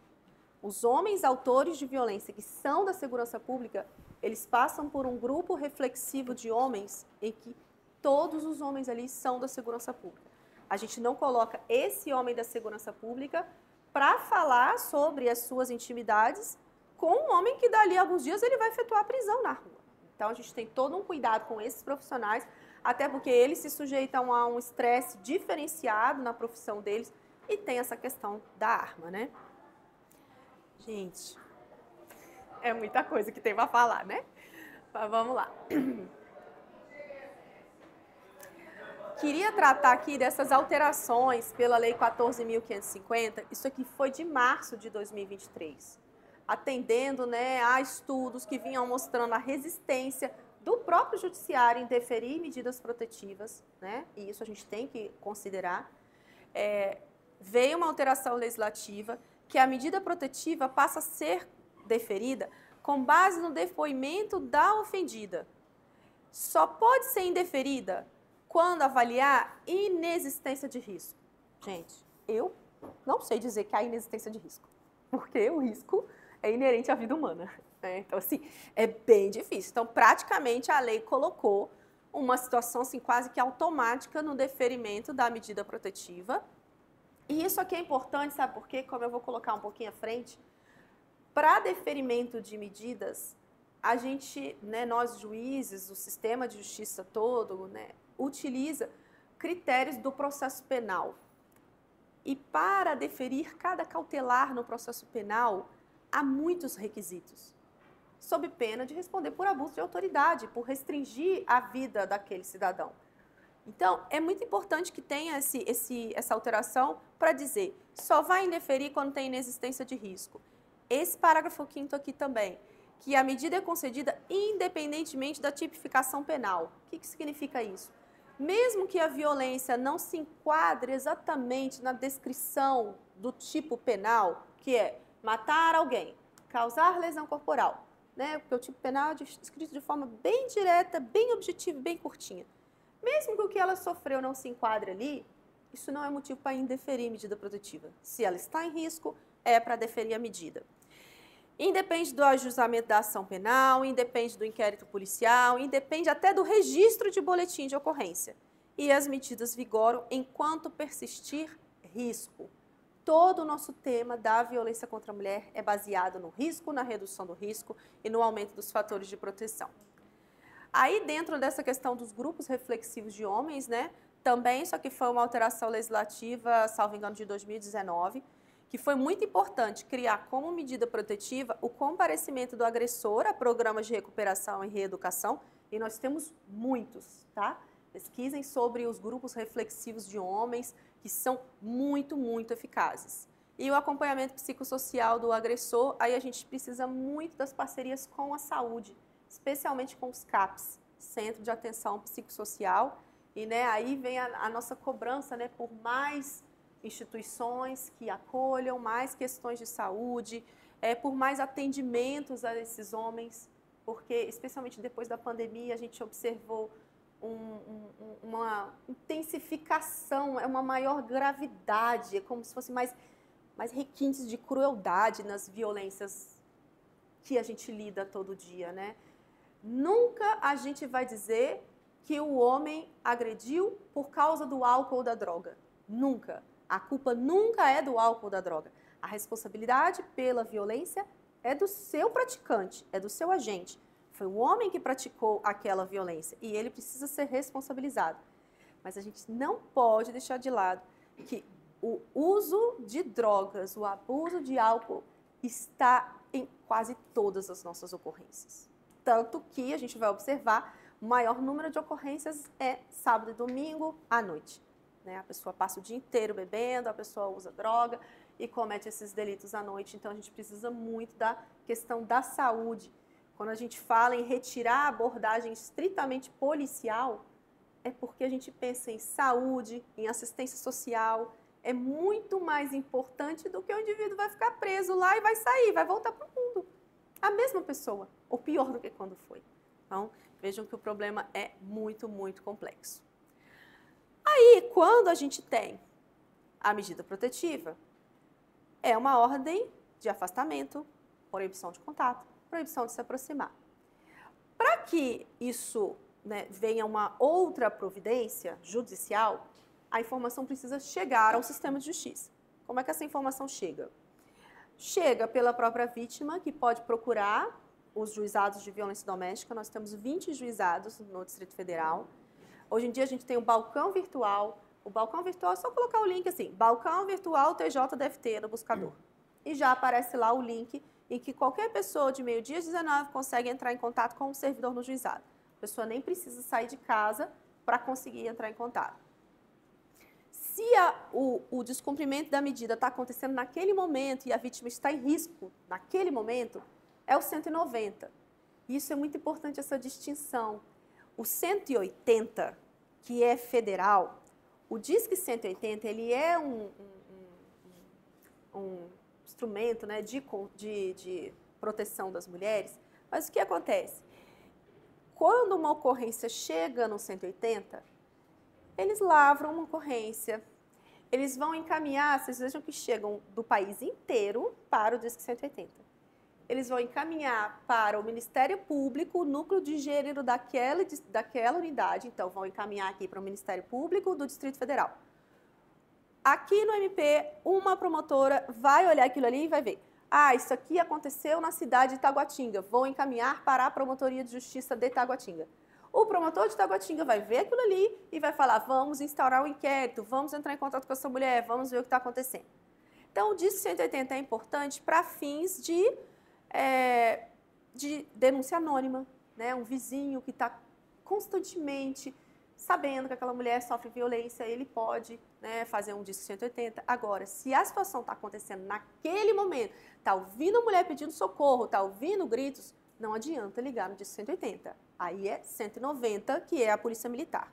A: Os homens autores de violência que são da segurança pública, eles passam por um grupo reflexivo de homens em que todos os homens ali são da segurança pública. A gente não coloca esse homem da segurança pública para falar sobre as suas intimidades com um homem que dali a alguns dias ele vai efetuar a prisão na rua. Então a gente tem todo um cuidado com esses profissionais, até porque eles se sujeitam a um estresse diferenciado na profissão deles e tem essa questão da arma, né? Gente, é muita coisa que tem para falar, né? Mas vamos lá. Queria tratar aqui dessas alterações pela Lei 14.550, isso aqui foi de março de 2023, atendendo, né, a estudos que vinham mostrando a resistência do próprio judiciário em deferir medidas protetivas, né, e isso a gente tem que considerar. Veio uma alteração legislativa que a medida protetiva passa a ser deferida com base no depoimento da ofendida. Só pode ser indeferida quando avaliar inexistência de risco. Gente, eu não sei dizer que há inexistência de risco, porque o risco é inerente à vida humana, né? Então, assim, é bem difícil. Então, praticamente, a lei colocou uma situação assim, quase que automática no deferimento da medida protetiva. E isso aqui é importante, sabe por quê? Como eu vou colocar um pouquinho à frente, para deferimento de medidas, a gente, né, nós juízes, o sistema de justiça todo, né, utiliza critérios do processo penal. E para deferir cada cautelar no processo penal, há muitos requisitos, sob pena de responder por abuso de autoridade, por restringir a vida daquele cidadão. Então, é muito importante que tenha essa alteração para dizer, só vai indeferir quando tem inexistência de risco. Esse parágrafo 5º aqui também, que a medida é concedida independentemente da tipificação penal. O que significa isso? Mesmo que a violência não se enquadre exatamente na descrição do tipo penal, que é matar alguém, causar lesão corporal, né? Porque o tipo penal é escrito de forma bem direta, bem objetiva, bem curtinha. Mesmo que o que ela sofreu não se enquadre ali, isso não é motivo para indeferir medida protetiva. Se ela está em risco, é para deferir a medida. Independe do ajuizamento da ação penal, independe do inquérito policial, independe até do registro de boletim de ocorrência. E as medidas vigoram enquanto persistir risco. Todo o nosso tema da violência contra a mulher é baseado no risco, na redução do risco e no aumento dos fatores de proteção. Aí, dentro dessa questão dos grupos reflexivos de homens, né, também, só que foi uma alteração legislativa, salvo engano, de 2019, que foi muito importante criar como medida protetiva o comparecimento do agressor a programas de recuperação e reeducação, e nós temos muitos, tá? Pesquisem sobre os grupos reflexivos de homens, que são muito, muito eficazes. E o acompanhamento psicossocial do agressor, aí a gente precisa muito das parcerias com a saúde, especialmente com os CAPs, Centro de Atenção Psicossocial, e né, aí vem a nossa cobrança, né, por mais instituições que acolham, mais questões de saúde, por mais atendimentos a esses homens, porque especialmente depois da pandemia a gente observou uma intensificação, uma maior gravidade, é como se fosse mais requintes de crueldade nas violências que a gente lida todo dia, né? Nunca a gente vai dizer que o homem agrediu por causa do álcool ou da droga. Nunca. A culpa nunca é do álcool ou da droga. A responsabilidade pela violência é do seu praticante, é do seu agente. Foi o homem que praticou aquela violência e ele precisa ser responsabilizado. Mas a gente não pode deixar de lado que o uso de drogas, o abuso de álcool está em quase todas as nossas ocorrências. Tanto que a gente vai observar o maior número de ocorrências é sábado e domingo à noite. Né? A pessoa passa o dia inteiro bebendo, a pessoa usa droga e comete esses delitos à noite. Então, a gente precisa muito da questão da saúde. Quando a gente fala em retirar a abordagem estritamente policial, é porque a gente pensa em saúde, em assistência social. É muito mais importante do que o indivíduo vai ficar preso lá e vai sair, vai voltar para o mundo. A mesma pessoa, ou pior do que quando foi. Então, vejam que o problema é muito, muito complexo. Aí, quando a gente tem a medida protetiva, é uma ordem de afastamento, proibição de contato, proibição de se aproximar. Para que isso, né, venha uma outra providência judicial, a informação precisa chegar ao sistema de justiça. Como é que essa informação chega? Chega pela própria vítima, que pode procurar os juizados de violência doméstica. Nós temos 20 juizados no Distrito Federal. Hoje em dia a gente tem o balcão virtual. O balcão virtual é só colocar o link assim, balcão virtual TJDFT no buscador. E já aparece lá o link em que qualquer pessoa de meio-dia às 19 consegue entrar em contato com o servidor no juizado. A pessoa nem precisa sair de casa para conseguir entrar em contato. Se o descumprimento da medida está acontecendo naquele momento e a vítima está em risco naquele momento, é o 190. Isso é muito importante, essa distinção. O 180, que é federal, o Disque 180, ele é um instrumento, né, de proteção das mulheres, mas o que acontece? Quando uma ocorrência chega no 180, eles lavram uma ocorrência, eles vão encaminhar, vocês vejam que chegam do país inteiro para o Disque 180. Eles vão encaminhar para o Ministério Público, o núcleo de gênero daquela unidade, então vão encaminhar aqui para o Ministério Público do Distrito Federal. Aqui no MP, uma promotora vai olhar aquilo ali e vai ver. Ah, isso aqui aconteceu na cidade de Taguatinga, vou encaminhar para a Promotoria de Justiça de Taguatinga. O promotor de Taguatinga vai ver aquilo ali e vai falar, vamos instaurar um inquérito, vamos entrar em contato com essa mulher, vamos ver o que está acontecendo. Então, o Disque 180 é importante para fins de denúncia anônima, né? Um vizinho que está constantemente sabendo que aquela mulher sofre violência, ele pode, né, fazer um Disque 180. Agora, se a situação está acontecendo naquele momento, está ouvindo a mulher pedindo socorro, está ouvindo gritos, não adianta ligar no Disque 180. Aí é 190, que é a Polícia Militar.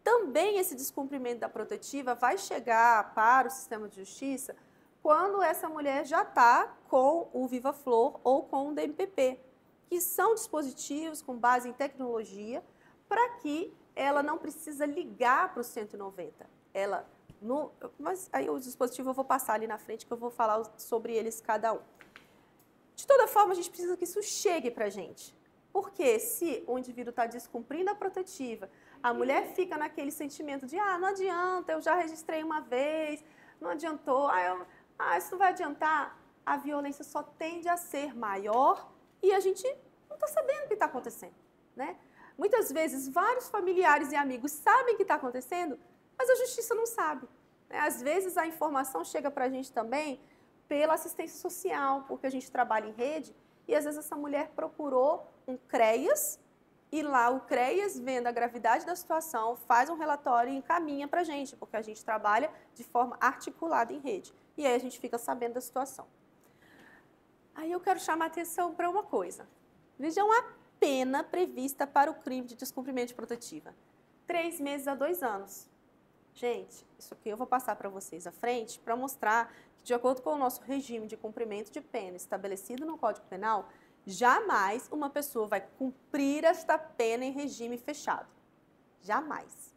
A: Também esse descumprimento da protetiva vai chegar para o sistema de justiça quando essa mulher já está com o Viva Flor ou com o DMPP, que são dispositivos com base em tecnologia para que ela não precisa ligar para o 190. Mas aí o dispositivo eu vou passar ali na frente, que eu vou falar sobre eles cada um. De toda forma, a gente precisa que isso chegue para a gente. Porque se o indivíduo está descumprindo a protetiva, a mulher fica naquele sentimento de não adianta, eu já registrei uma vez, não adiantou, isso não vai adiantar, a violência só tende a ser maior e a gente não está sabendo o que está acontecendo, né? Muitas vezes, vários familiares e amigos sabem o que está acontecendo, mas a justiça não sabe, né? Às vezes, a informação chega para a gente também pela assistência social, porque a gente trabalha em rede e, às vezes, essa mulher procurou um CREAS e lá o CREAS, vendo a gravidade da situação, faz um relatório e encaminha para a gente, porque a gente trabalha de forma articulada em rede. E aí a gente fica sabendo da situação. Aí eu quero chamar a atenção para uma coisa. Vejam a pena prevista para o crime de descumprimento de protetiva. 3 meses a 2 anos. Gente, isso aqui eu vou passar para vocês à frente para mostrar que, de acordo com o nosso regime de cumprimento de pena estabelecido no Código Penal, jamais uma pessoa vai cumprir esta pena em regime fechado. Jamais.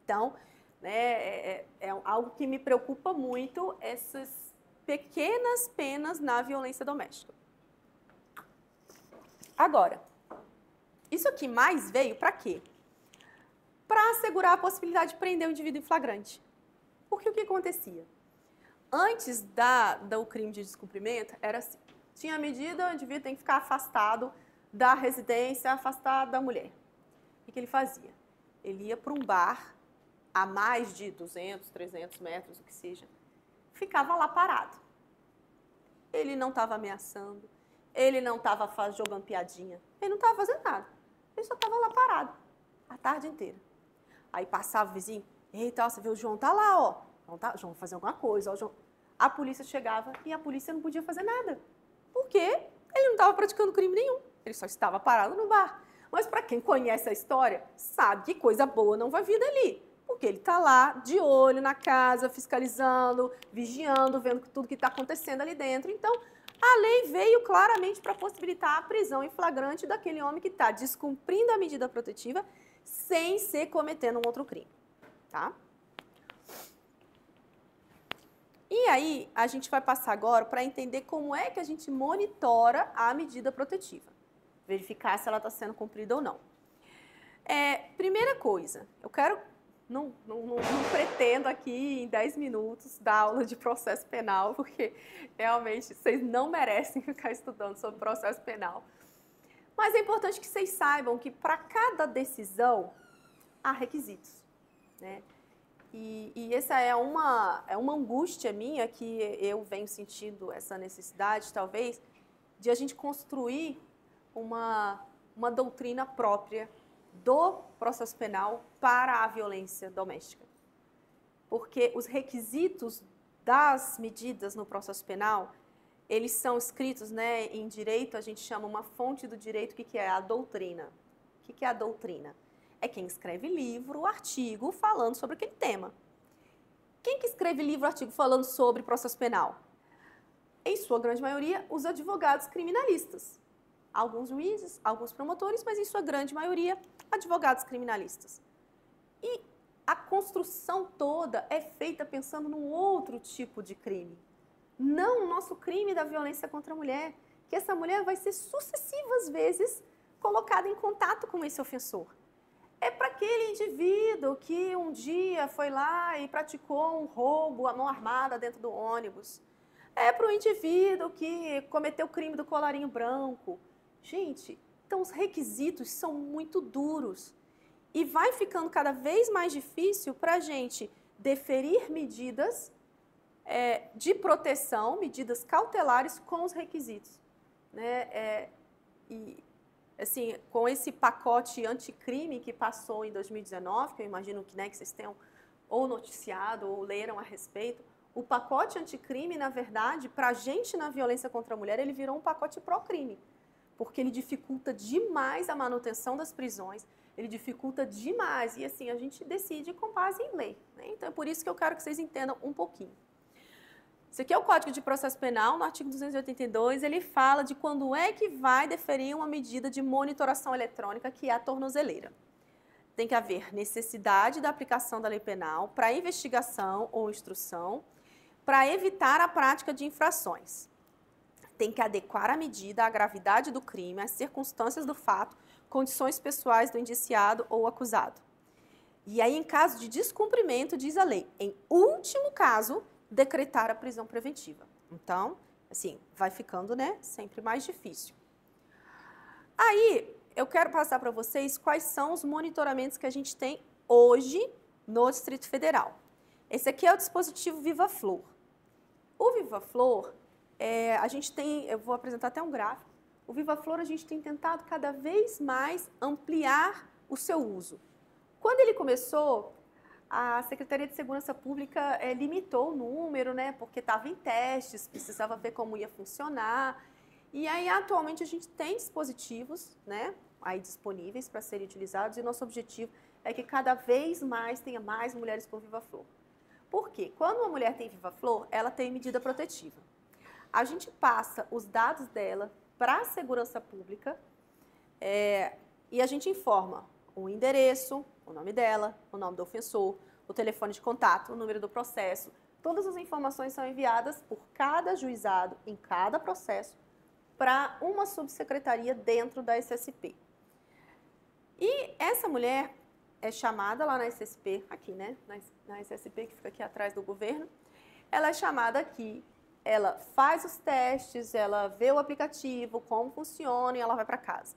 A: Então, né, é algo que me preocupa muito, essas pequenas penas na violência doméstica. Agora, isso aqui mais veio para quê? para assegurar a possibilidade de prender o indivíduo em flagrante. Porque o que acontecia? Antes do crime de descumprimento, era assim, tinha a medida, o indivíduo tem que ficar afastado da residência, afastado da mulher. O que ele fazia? Ele ia para um bar a mais de 200, 300 metros, o que seja, ficava lá parado. Ele não estava ameaçando, ele não estava jogando piadinha, ele não estava fazendo nada. Ele só estava lá parado, a tarde inteira. Aí passava o vizinho, eita, você vê, o João tá lá, ó. João vai fazer alguma coisa, ó, João. A polícia chegava e a polícia não podia fazer nada. Por quê? Ele não estava praticando crime nenhum, ele só estava parado no bar. Mas para quem conhece a história, sabe que coisa boa não vai vir dali. Porque ele está lá, de olho na casa, fiscalizando, vigiando, vendo tudo que está acontecendo ali dentro. Então, a lei veio claramente para possibilitar a prisão em flagrante daquele homem que está descumprindo a medida protetiva sem ser cometendo um outro crime. Tá? E aí, a gente vai passar agora para entender como é que a gente monitora a medida protetiva. Verificar se ela está sendo cumprida ou não. Primeira coisa, eu quero... Não pretendo aqui em 10 minutos dar aula de processo penal, porque realmente vocês não merecem ficar estudando sobre processo penal. Mas é importante que vocês saibam que para cada decisão há requisitos, né? E essa é uma angústia minha, que eu venho sentindo essa necessidade, talvez, de a gente construir uma doutrina própria do processo penal para a violência doméstica. Porque os requisitos das medidas no processo penal, eles são escritos, né, em direito, a gente chama uma fonte do direito, o que é a doutrina. O que é a doutrina? É quem escreve livro, artigo, falando sobre aquele tema. Quem que escreve livro, artigo, falando sobre processo penal? Em sua grande maioria, os advogados criminalistas. Alguns juízes, alguns promotores, mas em sua grande maioria, advogados criminalistas. E a construção toda é feita pensando num outro tipo de crime. Não o nosso crime da violência contra a mulher, que essa mulher vai ser sucessivas vezes colocada em contato com esse ofensor. É para aquele indivíduo que um dia foi lá e praticou um roubo à mão armada dentro do ônibus. É para o indivíduo que cometeu o crime do colarinho branco. Gente, então os requisitos são muito duros e vai ficando cada vez mais difícil para a gente deferir medidas de proteção, medidas cautelares com os requisitos, né? E assim, com esse pacote anticrime que passou em 2019, que eu imagino que, né, que vocês tenham ou noticiado ou leram a respeito, o pacote anticrime, na verdade, para a gente na violência contra a mulher, ele virou um pacote pró-crime, porque ele dificulta demais a manutenção das prisões, ele dificulta demais, e assim, a gente decide com base em lei, né? Então é por isso que eu quero que vocês entendam um pouquinho. Esse aqui é o Código de Processo Penal, no artigo 282, ele fala de quando é que vai deferir uma medida de monitoração eletrônica, que é a tornozeleira. Tem que haver necessidade da aplicação da lei penal para investigação ou instrução, para evitar a prática de infrações. Tem que adequar a medida à gravidade do crime, às circunstâncias do fato, condições pessoais do indiciado ou acusado. E aí, em caso de descumprimento, diz a lei, em último caso, decretar a prisão preventiva. Então, assim, vai ficando, né, sempre mais difícil. Aí, eu quero passar para vocês quais são os monitoramentos que a gente tem hoje no Distrito Federal. Esse aqui é o dispositivo Viva Flor. O Viva Flor, a gente tem, eu vou apresentar até um gráfico, o Viva Flor a gente tem tentado cada vez mais ampliar o seu uso. Quando ele começou, a Secretaria de Segurança Pública limitou o número, né, porque estava em testes, precisava ver como ia funcionar. E aí, atualmente, a gente tem dispositivos, né, aí disponíveis para serem utilizados, e nosso objetivo é que cada vez mais tenha mais mulheres com Viva Flor. Por quê? Quando uma mulher tem Viva Flor, ela tem medida protetiva. A gente passa os dados dela para a Segurança Pública e a gente informa o endereço, o nome dela, o nome do ofensor, o telefone de contato, o número do processo. Todas as informações são enviadas por cada juizado, em cada processo, para uma subsecretaria dentro da SSP. E essa mulher, é chamada lá na SSP, aqui, né? Na SSP, que fica aqui atrás do governo. Ela é chamada aqui, ela faz os testes, ela vê o aplicativo, como funciona e ela vai para casa.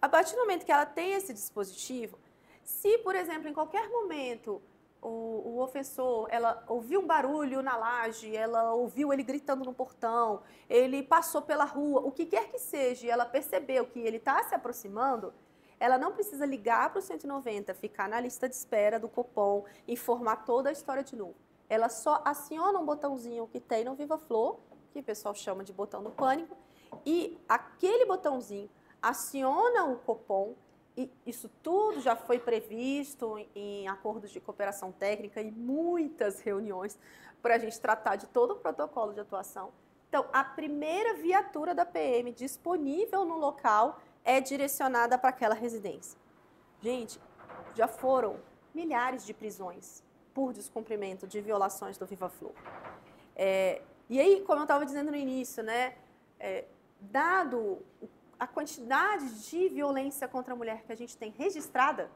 A: A partir do momento que ela tem esse dispositivo, se, por exemplo, em qualquer momento o ofensor, ela ouviu um barulho na laje, ela ouviu ele gritando no portão, ele passou pela rua, o que quer que seja, e ela percebeu que ele está se aproximando, ela não precisa ligar para o 190, ficar na lista de espera do Copom, informar toda a história de novo. Ela só aciona um botãozinho que tem no Viva Flor, que o pessoal chama de botão do pânico, e aquele botãozinho aciona o Copom, e isso tudo já foi previsto em acordos de cooperação técnica e muitas reuniões para a gente tratar de todo o protocolo de atuação. Então, a primeira viatura da PM disponível no local é direcionada para aquela residência. Gente, já foram milhares de prisões por descumprimento de violações do Viva Flor. E aí, como eu estava dizendo no início, né, dado a quantidade de violência contra a mulher que a gente tem registrada,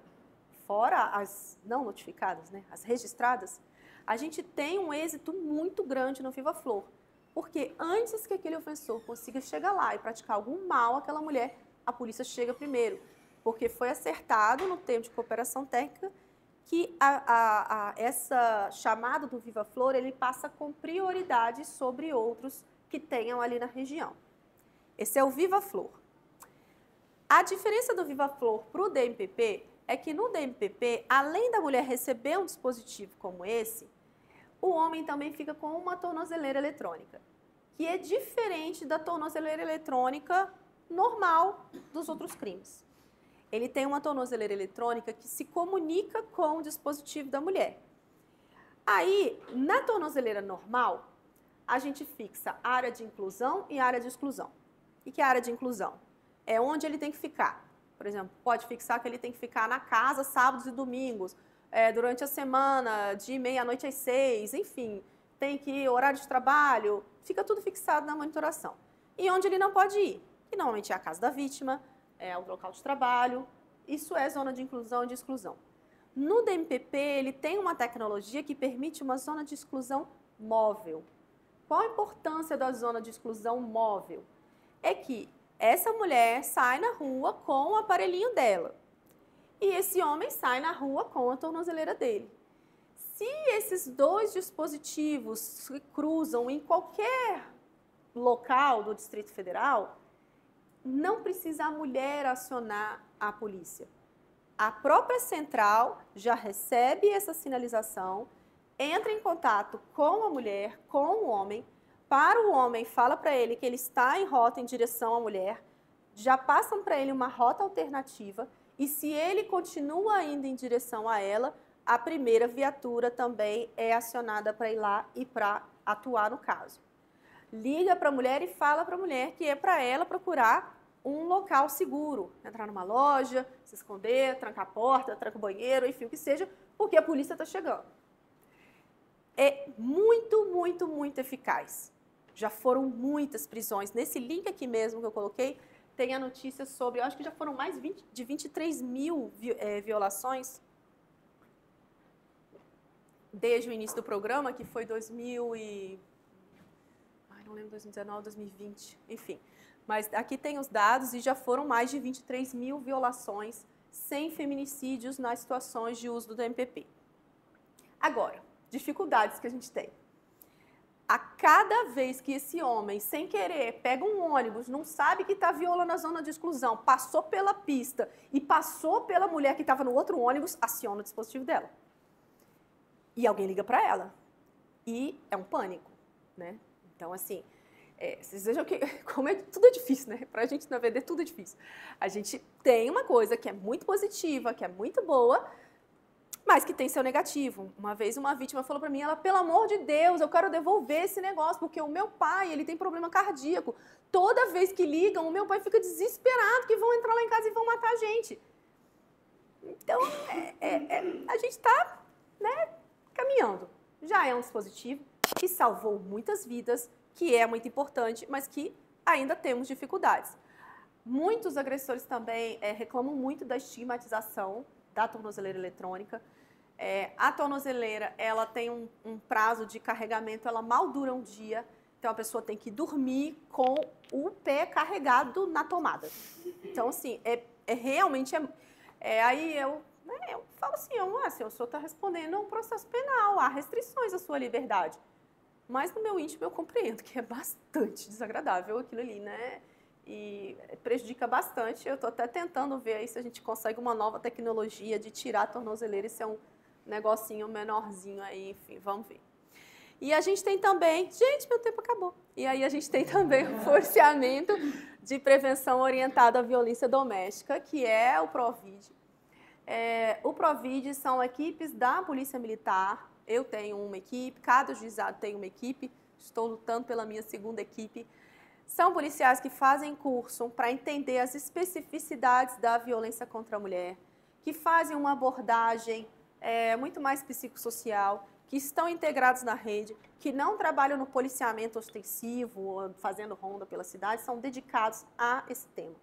A: fora as não notificadas, né, as registradas, a gente tem um êxito muito grande no Viva Flor. Porque antes que aquele ofensor consiga chegar lá e praticar algum mal àquela mulher, a polícia chega primeiro. Porque foi acertado no termo de cooperação técnica que essa chamada do Viva Flor, ele passa com prioridade sobre outros que tenham ali na região. Esse é o Viva Flor. A diferença do Viva Flor para o DMPP é que no DMPP, além da mulher receber um dispositivo como esse, o homem também fica com uma tornozeleira eletrônica, que é diferente da tornozeleira eletrônica normal dos outros crimes. Ele tem uma tornozeleira eletrônica que se comunica com o dispositivo da mulher. Aí, na tornozeleira normal, a gente fixa área de inclusão e área de exclusão. O que é a área de inclusão? É onde ele tem que ficar. Por exemplo, pode fixar que ele tem que ficar na casa sábados e domingos, durante a semana, de meia-noite às 6, enfim, tem que ir, horário de trabalho, fica tudo fixado na monitoração. E onde ele não pode ir? Que normalmente é a casa da vítima, é o local de trabalho, isso é zona de inclusão e de exclusão. No DMPP, ele tem uma tecnologia que permite uma zona de exclusão móvel. Qual a importância da zona de exclusão móvel? É que essa mulher sai na rua com o aparelhinho dela e esse homem sai na rua com a tornozeleira dele. Se esses dois dispositivos se cruzam em qualquer local do Distrito Federal, não precisa a mulher acionar a polícia. A própria central já recebe essa sinalização, entra em contato com a mulher, com o homem, para o homem, fala para ele que ele está em rota em direção à mulher, já passam para ele uma rota alternativa e se ele continua indo em direção a ela, a primeira viatura também é acionada para ir lá e para atuar no caso. Liga para a mulher e fala para a mulher que é para ela procurar um local seguro, entrar numa loja, se esconder, trancar a porta, trancar o banheiro, enfim, o que seja, porque a polícia está chegando. É muito, muito, muito eficaz. Já foram muitas prisões. Nesse link aqui mesmo que eu coloquei, tem a notícia sobre, eu acho que já foram mais de 23 mil violações desde o início do programa, que foi 2019, 2020, enfim. Mas aqui tem os dados e já foram mais de 23 mil violações sem feminicídios nas situações de uso do DMPP. Agora, dificuldades que a gente tem. A cada vez que esse homem, sem querer, pega um ônibus, não sabe que está violando a zona de exclusão, passou pela pista e passou pela mulher que estava no outro ônibus, aciona o dispositivo dela. E alguém liga para ela. E é um pânico, né? Então, assim, vocês vejam que tudo é difícil, né? Para a gente na VD tudo é difícil. A gente tem uma coisa que é muito positiva, que é muito boa, mas que tem seu negativo. Uma vez uma vítima falou para mim, ela, pelo amor de Deus, eu quero devolver esse negócio, porque o meu pai, ele tem problema cardíaco. Toda vez que ligam, o meu pai fica desesperado que vão entrar lá em casa e vão matar a gente. Então, a gente está, né, caminhando. Já é um dispositivo que salvou muitas vidas, que é muito importante, mas que ainda temos dificuldades. Muitos agressores também reclamam muito da estigmatização da tornozeleira eletrônica. A tornozeleira, ela tem um prazo de carregamento, ela mal dura um dia, então a pessoa tem que dormir com o pé carregado na tomada. Então, assim, realmente... aí eu falo assim, o senhor está respondendo a um processo penal, há restrições à sua liberdade. Mas no meu íntimo eu compreendo que é bastante desagradável aquilo ali, né? E prejudica bastante. Eu estou até tentando ver aí se a gente consegue uma nova tecnologia de tirar a tornozeleira e ser um negocinho menorzinho aí, enfim, vamos ver. E a gente tem também... Gente, meu tempo acabou. E aí a gente tem também o policiamento de prevenção orientada à violência doméstica, que é o PROVID. O PROVID são equipes da Polícia Militar. Eu tenho uma equipe, cada juizado tem uma equipe, estou lutando pela minha segunda equipe. São policiais que fazem curso para entender as especificidades da violência contra a mulher, que fazem uma abordagem muito mais psicossocial, que estão integrados na rede, que não trabalham no policiamento ostensivo, fazendo ronda pela cidade, são dedicados a esse tema.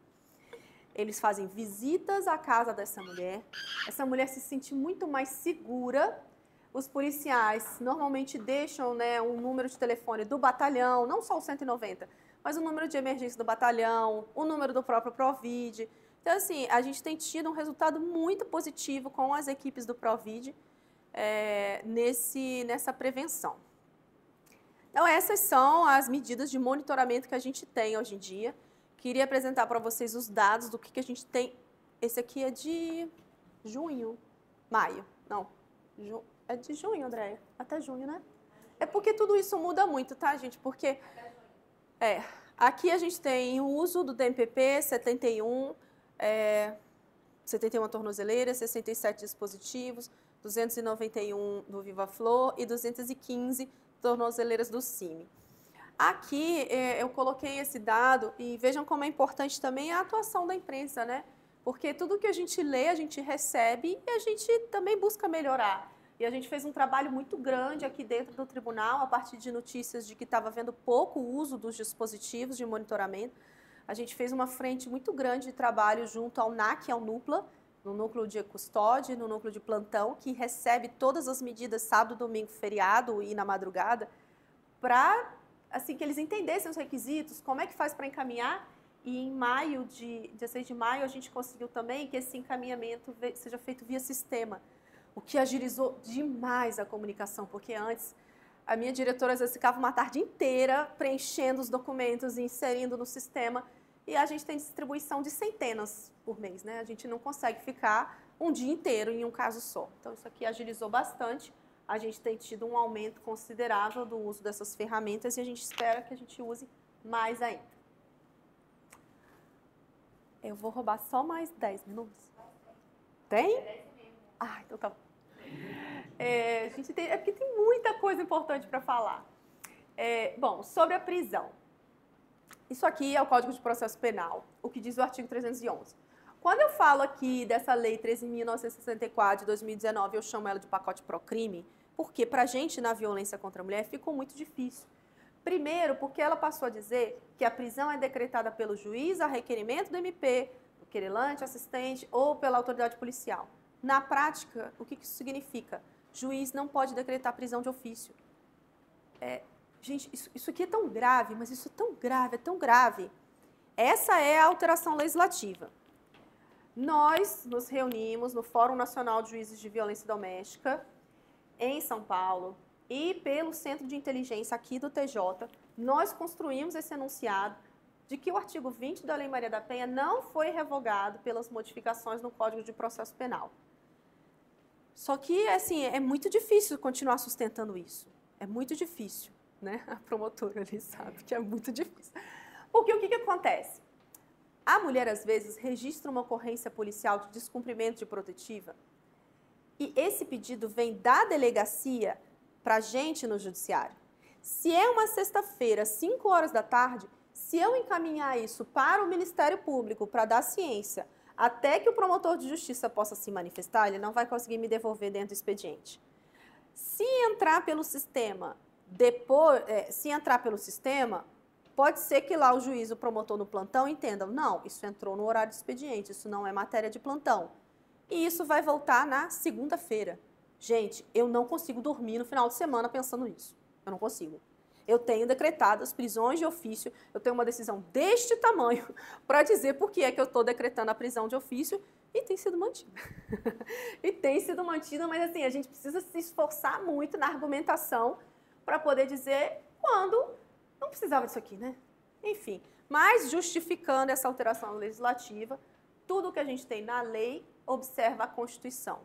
A: Eles fazem visitas à casa dessa mulher, essa mulher se sente muito mais segura. Os policiais normalmente deixam, né, um número de telefone do batalhão, não só o 190, mas o número de emergência do batalhão, o número do próprio PROVID. Então, assim, a gente tem tido um resultado muito positivo com as equipes do PROVID nessa prevenção. Então, essas são as medidas de monitoramento que a gente tem hoje em dia. Queria apresentar para vocês os dados do que a gente tem. Esse aqui é de maio, não, é de junho, Andréia, até junho, né? É porque tudo isso muda muito, tá, gente? Porque, aqui a gente tem o uso do DMPP, 71 tornozeleiras, 67 dispositivos, 291 do Viva Flor e 215 tornozeleiras do CIMI. Aqui eu coloquei esse dado e vejam como é importante também a atuação da imprensa, né? Porque tudo que a gente lê, a gente recebe e a gente também busca melhorar. E a gente fez um trabalho muito grande aqui dentro do tribunal, a partir de notícias de que estava havendo pouco uso dos dispositivos de monitoramento. A gente fez uma frente muito grande de trabalho junto ao NAC e ao NUPLA, no núcleo de custódia, no núcleo de plantão, que recebe todas as medidas sábado, domingo, feriado e na madrugada, para assim, que eles entendessem os requisitos, como é que faz para encaminhar. E em 16 de maio, a gente conseguiu também que esse encaminhamento seja feito via sistema, o que agilizou demais a comunicação, porque antes a minha diretora às vezes ficava uma tarde inteira preenchendo os documentos e inserindo no sistema, e a gente tem distribuição de centenas por mês, né? A gente não consegue ficar um dia inteiro em um caso só. Então, isso aqui agilizou bastante. A gente tem tido um aumento considerável do uso dessas ferramentas e a gente espera que a gente use mais ainda. Eu vou roubar só mais 10 minutos. Tem? Ah, então tá bom. Gente porque tem muita coisa importante para falar. Bom, sobre a prisão. Isso aqui é o Código de Processo Penal, o que diz o artigo 311. Quando eu falo aqui dessa Lei 13.964 de 2019, eu chamo ela de pacote pró-crime, porque para a gente, na violência contra a mulher, ficou muito difícil. Primeiro, porque ela passou a dizer que a prisão é decretada pelo juiz a requerimento do MP, do querelante, assistente ou pela autoridade policial. Na prática, o que isso significa? Juiz não pode decretar prisão de ofício. Gente, isso aqui é tão grave, mas isso é tão grave. Essa é a alteração legislativa. Nós nos reunimos no Fórum Nacional de Juízes de Violência Doméstica, em São Paulo, e pelo Centro de Inteligência aqui do TJ, nós construímos esse enunciado de que o artigo 20 da Lei Maria da Penha não foi revogado pelas modificações no Código de Processo Penal. Só que, assim, é muito difícil continuar sustentando isso. É muito difícil, né? A promotora ali sabe que é muito difícil. Porque o que acontece? A mulher, às vezes, registra uma ocorrência policial de descumprimento de protetiva e esse pedido vem da delegacia para a gente no judiciário. Se é uma sexta-feira, 5 horas da tarde, se eu encaminhar isso para o Ministério Público para dar ciência, até que o promotor de justiça possa se manifestar, ele não vai conseguir me devolver dentro do expediente. Se entrar pelo sistema, pode ser que lá o juiz, o promotor no plantão entendam, não, isso entrou no horário de expediente, isso não é matéria de plantão. e isso vai voltar na segunda-feira. Gente, eu não consigo dormir no final de semana pensando nisso. Eu não consigo. Eu tenho decretado as prisões de ofício, eu tenho uma decisão deste tamanho para dizer por que é que eu estou decretando a prisão de ofício e tem sido mantida. E tem sido mantida, mas assim, a gente precisa se esforçar muito na argumentação para poder dizer quando não precisava disso aqui, né? Enfim, mas justificando essa alteração legislativa, tudo que a gente tem na lei observa a Constituição.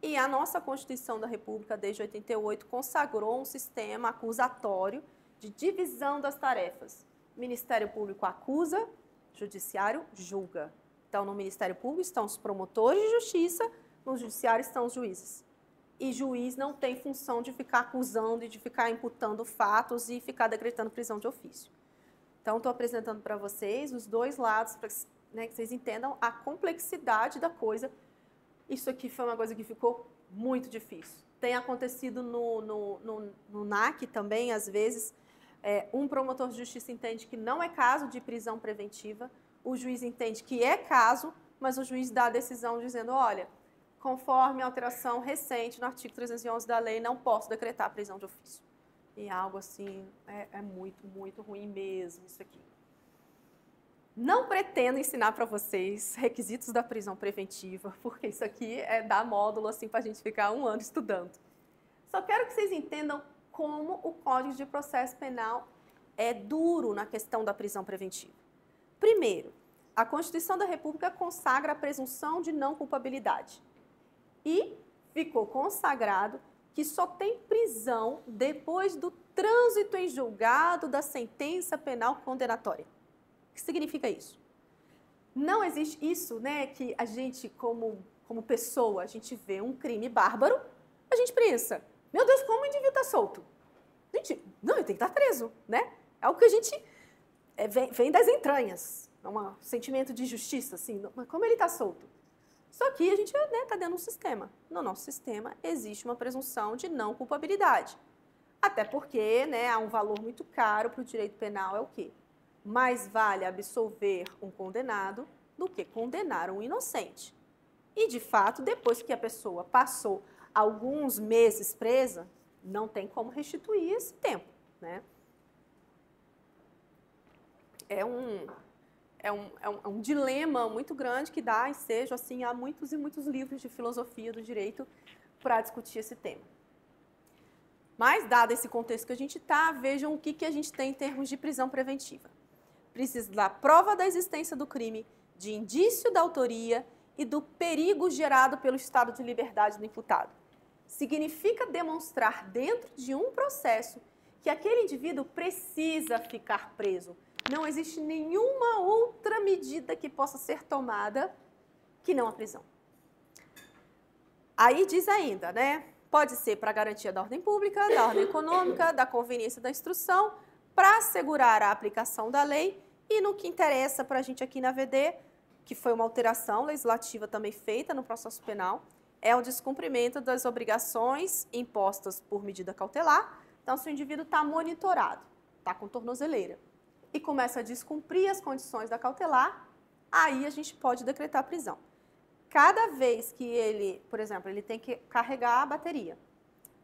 A: E a nossa Constituição da República, desde 88, consagrou um sistema acusatório de divisão das tarefas. O Ministério Público acusa, Judiciário julga. Então, no Ministério Público estão os promotores de justiça, no Judiciário estão os juízes. E juiz não tem função de ficar acusando e de ficar imputando fatos e ficar decretando prisão de ofício. Então, estou apresentando para vocês os dois lados, para que vocês entendam a complexidade da coisa. Isso aqui foi uma coisa que ficou muito difícil. Tem acontecido no NAC também, às vezes, um promotor de justiça entende que não é caso de prisão preventiva, o juiz entende que é caso, mas o juiz dá a decisão dizendo, olha, conforme a alteração recente no artigo 311 da lei, não posso decretar a prisão de ofício. E algo assim, é muito, muito ruim mesmo isso aqui. Não pretendo ensinar para vocês requisitos da prisão preventiva, porque isso aqui dá módulo assim para a gente ficar um ano estudando. Só quero que vocês entendam como o Código de Processo Penal é duro na questão da prisão preventiva. Primeiro, a Constituição da República consagra a presunção de não culpabilidade. E ficou consagrado que só tem prisão depois do trânsito em julgado da sentença penal condenatória. O que significa isso? Não existe isso, né, que a gente, como pessoa, a gente vê um crime bárbaro, a gente pensa, meu Deus, como o indivíduo está solto? Gente, não, ele tem que estar preso, né? É algo que a gente vem das entranhas, é um sentimento de justiça, assim, mas como ele está solto? Só que a gente está dentro de um sistema. No nosso sistema existe uma presunção de não culpabilidade. Até porque há um valor muito caro para o direito penal, é o quê? Mais vale absolver um condenado do que condenar um inocente. E, de fato, depois que a pessoa passou alguns meses presa, não tem como restituir esse tempo, né? É um dilema muito grande que dá ensejo assim, a muitos e muitos livros de filosofia do direito para discutir esse tema. Mas, dado esse contexto que a gente está, vejam o que a gente tem em termos de prisão preventiva. Precisa da prova da existência do crime, de indício da autoria e do perigo gerado pelo estado de liberdade do imputado. Significa demonstrar dentro de um processo que aquele indivíduo precisa ficar preso. Não existe nenhuma outra medida que possa ser tomada que não a prisão. Aí diz ainda, né? Pode ser para garantia da ordem pública, da ordem econômica, da conveniência da instrução, para assegurar a aplicação da lei e no que interessa para a gente aqui na VD, que foi uma alteração legislativa também feita no processo penal, é o descumprimento das obrigações impostas por medida cautelar. Então, se o indivíduo está monitorado, está com tornozeleira, e começa a descumprir as condições da cautelar, aí a gente pode decretar a prisão. Cada vez que ele, por exemplo, ele tem que carregar a bateria.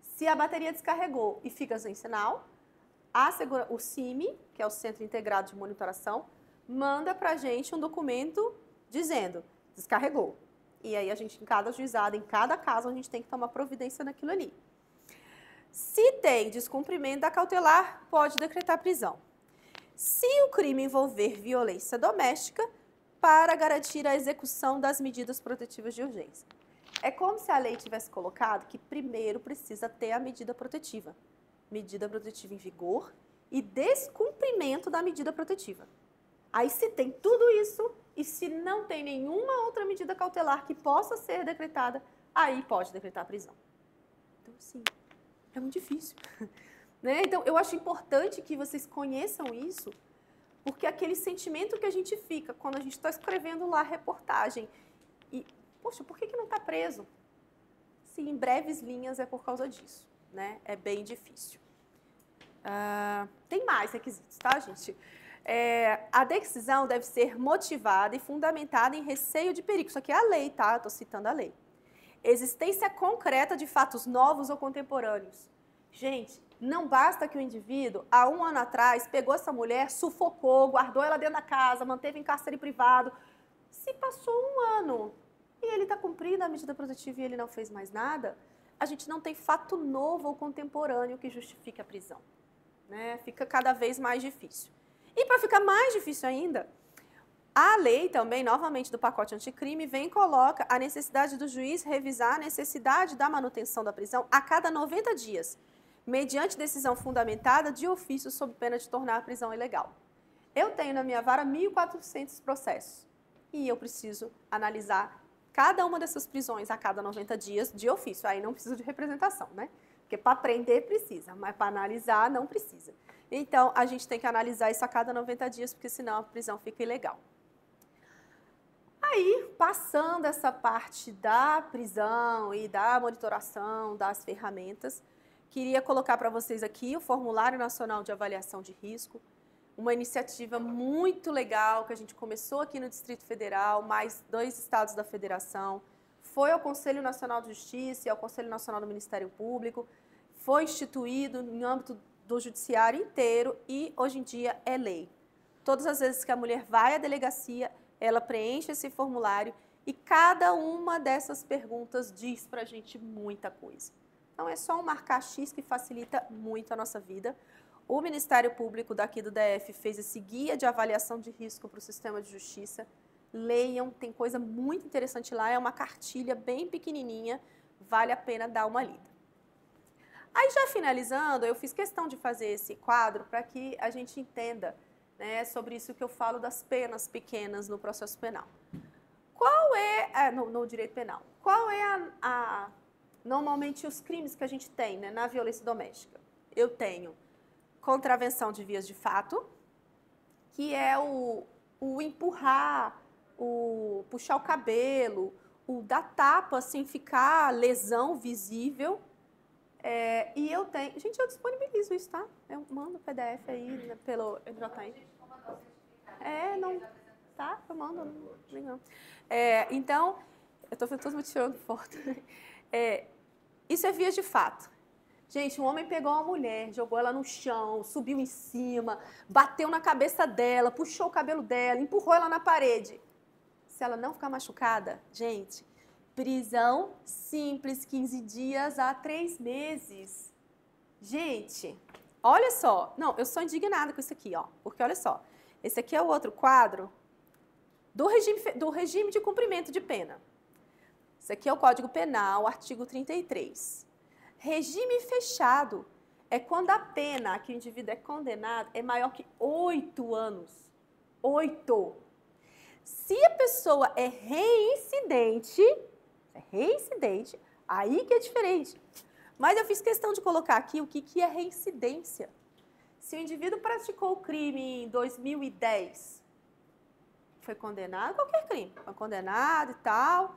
A: Se a bateria descarregou e fica sem sinal, o CIMI, que é o Centro Integrado de Monitoração, manda para a gente um documento dizendo, descarregou. E aí a gente, em cada juizado, em cada caso, a gente tem que tomar providência naquilo ali. Se tem descumprimento da cautelar, pode decretar prisão. Se o crime envolver violência doméstica, para garantir a execução das medidas protetivas de urgência. É como se a lei tivesse colocado que primeiro precisa ter a medida protetiva em vigor e descumprimento da medida protetiva. Aí se tem tudo isso e se não tem nenhuma outra medida cautelar que possa ser decretada, aí pode decretar a prisão. Então, assim, é muito difícil. Né? Então, eu acho importante que vocês conheçam isso, porque aquele sentimento que a gente fica quando a gente está escrevendo lá a reportagem e, poxa, por que não está preso? Se em breves linhas é por causa disso, né? É bem difícil. Tem mais requisitos, tá, gente? A decisão deve ser motivada e fundamentada em receio de perigo. Isso aqui é a lei, tá? Estou citando a lei. Existência concreta de fatos novos ou contemporâneos. Gente, não basta que o indivíduo, há 1 ano atrás, pegou essa mulher, sufocou, guardou ela dentro da casa, manteve em cárcere privado. Se passou 1 ano e ele está cumprindo a medida protetiva e ele não fez mais nada, a gente não tem fato novo ou contemporâneo que justifique a prisão, né? Fica cada vez mais difícil. E para ficar mais difícil ainda, a lei também, novamente do pacote anticrime, vem e coloca a necessidade do juiz revisar a necessidade da manutenção da prisão a cada 90 dias, mediante decisão fundamentada de ofício sob pena de tornar a prisão ilegal. Eu tenho na minha vara 1.400 processos e eu preciso analisar cada uma dessas prisões a cada 90 dias de ofício. Aí não precisa de representação, né? Porque para prender precisa, mas para analisar não precisa. Então, a gente tem que analisar isso a cada 90 dias, porque senão a prisão fica ilegal. Aí, passando essa parte da prisão e da monitoração das ferramentas, queria colocar para vocês aqui o Formulário Nacional de Avaliação de Risco, uma iniciativa muito legal que a gente começou aqui no Distrito Federal, mais 2 estados da federação, foi ao Conselho Nacional de Justiça e ao Conselho Nacional do Ministério Público, foi instituído em âmbito do judiciário inteiro e hoje em dia é lei. Todas as vezes que a mulher vai à delegacia, ela preenche esse formulário e cada uma dessas perguntas diz para a gente muita coisa. Então é só um marcar X que facilita muito a nossa vida. O Ministério Público daqui do DF fez esse guia de avaliação de risco para o sistema de justiça. Leiam, tem coisa muito interessante lá, é uma cartilha bem pequenininha, vale a pena dar uma lida. Aí já finalizando, eu fiz questão de fazer esse quadro para que a gente entenda, né, sobre isso que eu falo das penas pequenas no processo penal. Qual é, no direito penal, qual é normalmente os crimes que a gente tem, né, na violência doméstica? Eu tenho contravenção de vias de fato, que é o empurrar, o puxar o cabelo, o dar tapa sem ficar lesão visível. E eu tenho... Gente, eu disponibilizo isso, tá? Eu mando o PDF aí pelo MJN. Não... Tá? Eu mando. Não. Então, eu tô todo mundo tirando foto. Isso é vias de fato. Gente, um homem pegou uma mulher, jogou ela no chão, subiu em cima, bateu na cabeça dela, puxou o cabelo dela, empurrou ela na parede. Se ela não ficar machucada, gente, prisão simples, 15 dias a 3 meses. Gente, olha só. Não, eu sou indignada com isso aqui, ó. Porque olha só, esse aqui é o outro quadro do regime de cumprimento de pena. Esse aqui é o Código Penal, artigo 33. Regime fechado é quando a pena que o indivíduo é condenado é maior que 8 anos. 8. Se a pessoa é reincidente, aí que é diferente. Mas eu fiz questão de colocar aqui o que é reincidência. Se o indivíduo praticou o crime em 2010, foi condenado, qualquer crime, foi condenado e tal,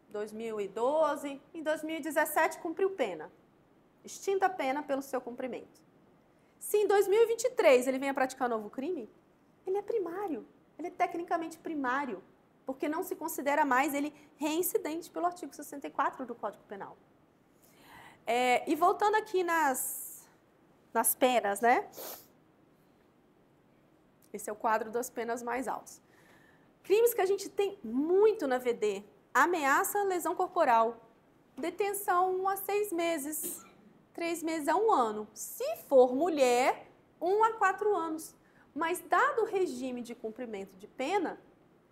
A: 2012, em 2017 cumpriu pena. Extinta a pena pelo seu cumprimento. Se em 2023 ele vem a praticar um novo crime, ele é primário, ele é tecnicamente primário, porque não se considera mais ele reincidente pelo artigo 64 do Código Penal. E voltando aqui nas penas, né? Esse é o quadro das penas mais altas. Crimes que a gente tem muito na VD: ameaça, lesão corporal, detenção 1 a 6 meses, 3 meses a 1 ano. Se for mulher, 1 a 4 anos. Mas dado o regime de cumprimento de pena,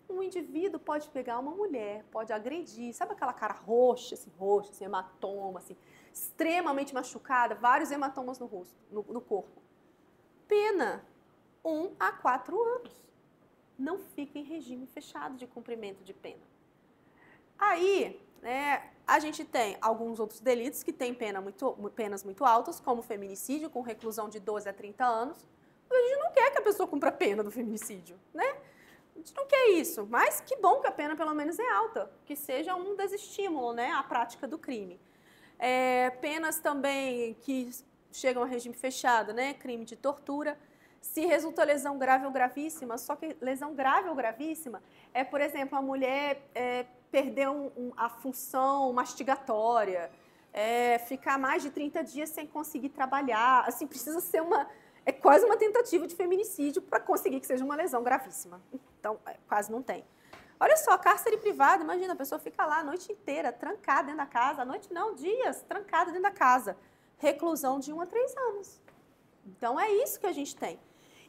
A: um indivíduo pode pegar uma mulher, pode agredir, sabe aquela cara roxa, assim, hematoma, assim, extremamente machucada, vários hematomas no rosto, no corpo. Pena 1 a 4 anos. Não fica em regime fechado de cumprimento de pena. Aí, né, a gente tem alguns outros delitos que têm penas muito altas, como feminicídio, com reclusão de 12 a 30 anos. A gente não quer que a pessoa cumpra a pena do feminicídio, né? A gente não quer isso, mas que bom que a pena pelo menos é alta, que seja um desestímulo, né, à prática do crime. Penas também que chegam a regime fechado, né, crime de tortura. Se resultou lesão grave ou gravíssima, só que lesão grave ou gravíssima é, por exemplo, a mulher perder a função mastigatória, ficar mais de 30 dias sem conseguir trabalhar, assim, precisa ser é quase uma tentativa de feminicídio para conseguir que seja uma lesão gravíssima. Então, quase não tem. Olha só, cárcere privado, imagina, a pessoa fica lá a noite inteira, trancada dentro da casa, a noite não, dias, trancada dentro da casa. Reclusão de 1 a 3 anos. Então, é isso que a gente tem.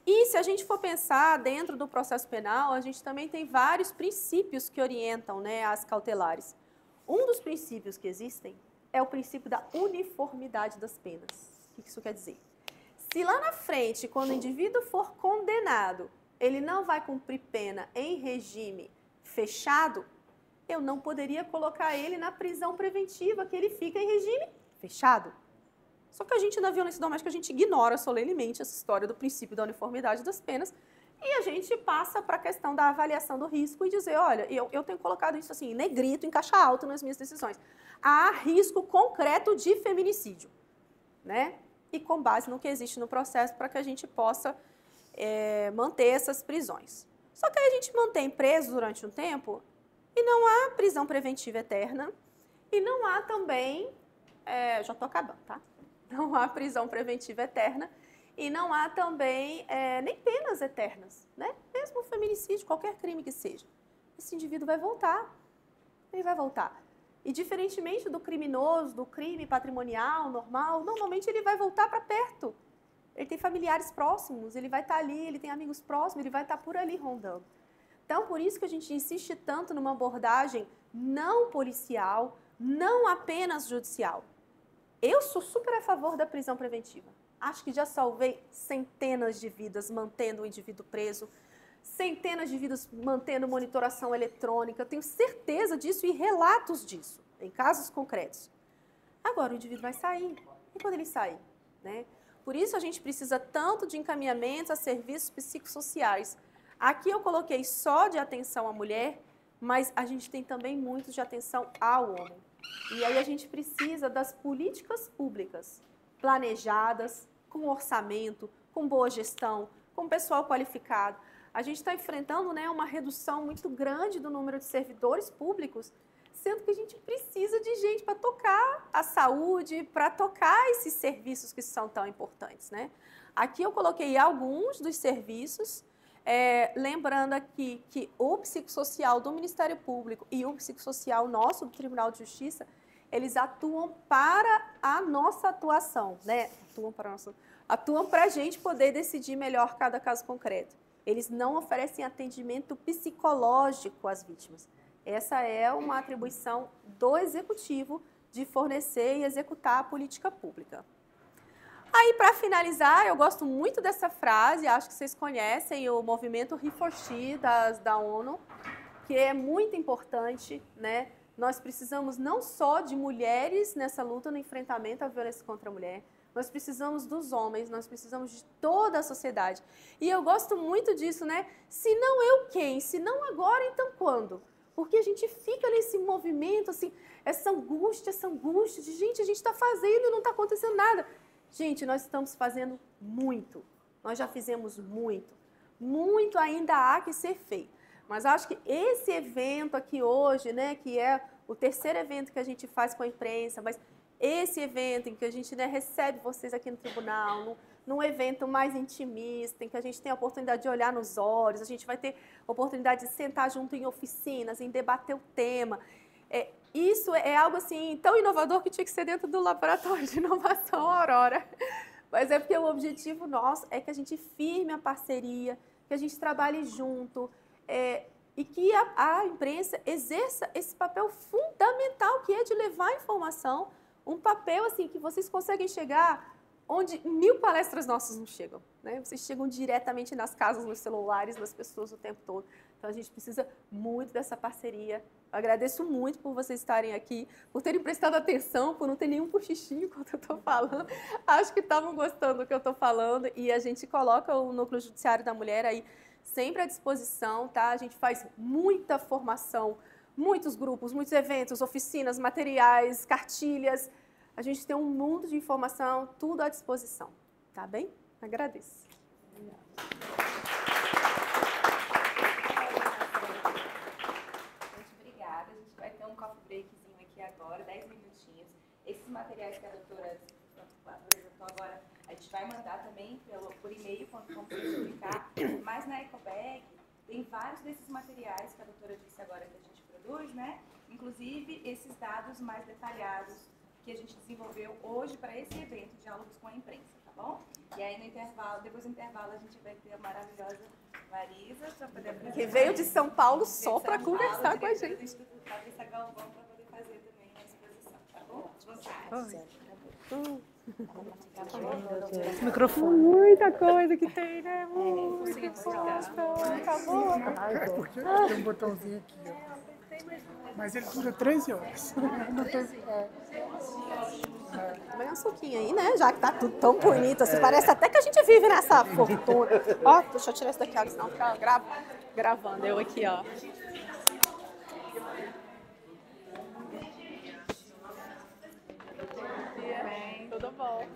A: E se a gente for pensar dentro do processo penal, a gente também tem vários princípios que orientam, né, as cautelares. Um dos princípios que existem é o princípio da uniformidade das penas. O que isso quer dizer? Se lá na frente, quando o indivíduo for condenado, ele não vai cumprir pena em regime fechado, eu não poderia colocar ele na prisão preventiva, que ele fica em regime fechado. Só que a gente, na violência doméstica, a gente ignora solenemente essa história do princípio da uniformidade das penas e a gente passa para a questão da avaliação do risco e dizer, olha, eu tenho colocado isso assim, em negrito, em caixa alta nas minhas decisões. Há risco concreto de feminicídio, né? E com base no que existe no processo para que a gente possa manter essas prisões. Só que aí a gente mantém preso durante um tempo e não há prisão preventiva eterna e não há também, já estou acabando, tá? Não há prisão preventiva eterna e não há também nem penas eternas, né? Mesmo o feminicídio, qualquer crime que seja. Esse indivíduo vai voltar, ele vai voltar. E diferentemente do criminoso, do crime patrimonial, normal, normalmente ele vai voltar para perto. Ele tem familiares próximos, ele vai estar ali, ele tem amigos próximos, ele vai estar por ali rondando. Então, por isso que a gente insiste tanto numa abordagem não policial, não apenas judicial. Eu sou super a favor da prisão preventiva. Acho que já salvei centenas de vidas mantendo o indivíduo preso, centenas de vidas mantendo monitoração eletrônica. Tenho certeza disso e relatos disso, em casos concretos. Agora, o indivíduo vai sair. E quando ele sair? Né? Por isso, a gente precisa tanto de encaminhamentos a serviços psicossociais. Aqui eu coloquei só de atenção à mulher, mas a gente tem também muito de atenção ao homem. E aí a gente precisa das políticas públicas planejadas, com orçamento, com boa gestão, com pessoal qualificado. A gente está enfrentando, né, uma redução muito grande do número de servidores públicos, sendo que a gente precisa de gente para tocar a saúde, para tocar esses serviços que são tão importantes, né? Aqui eu coloquei alguns dos serviços, lembrando aqui que o psicossocial do Ministério Público e o psicossocial nosso do Tribunal de Justiça, eles atuam para a nossa atuação, né? Atuam para a gente poder decidir melhor cada caso concreto. Eles não oferecem atendimento psicológico às vítimas. Essa é uma atribuição do Executivo de fornecer e executar a política pública. Aí, para finalizar, eu gosto muito dessa frase, acho que vocês conhecem o movimento He4She da ONU, que é muito importante, né? Nós precisamos não só de mulheres nessa luta no enfrentamento à violência contra a mulher, nós precisamos dos homens, nós precisamos de toda a sociedade. E eu gosto muito disso, né? Se não eu, quem? Se não agora, então quando? Porque a gente fica nesse movimento, assim, essa angústia de gente, a gente está fazendo e não está acontecendo nada. Gente, nós estamos fazendo muito, nós já fizemos muito, muito ainda há que ser feito. Mas acho que esse evento aqui hoje, né, que é o terceiro evento que a gente faz com a imprensa, mas esse evento em que a gente, né, recebe vocês aqui no tribunal, num evento mais intimista, em que a gente tem a oportunidade de olhar nos olhos, a gente vai ter a oportunidade de sentar junto em oficinas, em debater o tema. Isso é algo assim tão inovador que tinha que ser dentro do Laboratório de Inovação Aurora. Mas é porque o objetivo nosso é que a gente firme a parceria, que a gente trabalhe junto e que a imprensa exerça esse papel fundamental que é de levar a informação, um papel assim que vocês conseguem chegar onde 1000 palestras nossas não chegam, né? Vocês chegam diretamente nas casas, nos celulares das pessoas o tempo todo. Então a gente precisa muito dessa parceria. Eu agradeço muito por vocês estarem aqui, por terem prestado atenção, por não ter nenhum cochichinho enquanto eu estou falando. Acho que estavam gostando do que eu estou falando e a gente coloca o Núcleo Judiciário da Mulher aí sempre à disposição, tá? A gente faz muita formação, muitos grupos, muitos eventos, oficinas, materiais, cartilhas. A gente tem um mundo de informação, tudo à disposição, tá bem? Agradeço.
C: Gente, obrigada. A gente vai ter um coffee breakzinho aqui agora, 10 minutinhos. Esses materiais que a doutora apresentou agora, a gente vai mandar também por e-mail, como você explicar. Mas na EcoBag tem vários desses materiais que a doutora disse agora que a gente produz, né? Inclusive esses dados mais detalhados que a gente desenvolveu hoje para esse evento, Diálogos com a Imprensa, tá bom? E aí no intervalo, depois do intervalo, a gente vai ter a maravilhosa Marisa para poder apresentar.
A: Que veio de São Paulo só para conversar com a gente.
C: Do Instituto Patrícia Galvão para poder fazer também a exposição, tá bom? Vontade.
B: Esse microfone.
A: Muita coisa que tem, né?
C: Consegui desligar.
A: Acabou.
D: É porque tem um botãozinho aqui, ó. Mas ele dura 13 horas.
A: Também uma suquinha aí, né? Já que tá tudo tão bonito assim. Parece até que a gente vive nessa fortuna. Ó, deixa eu tirar isso daqui, ó, senão fica gravando. Eu aqui, ó. Tudo bom?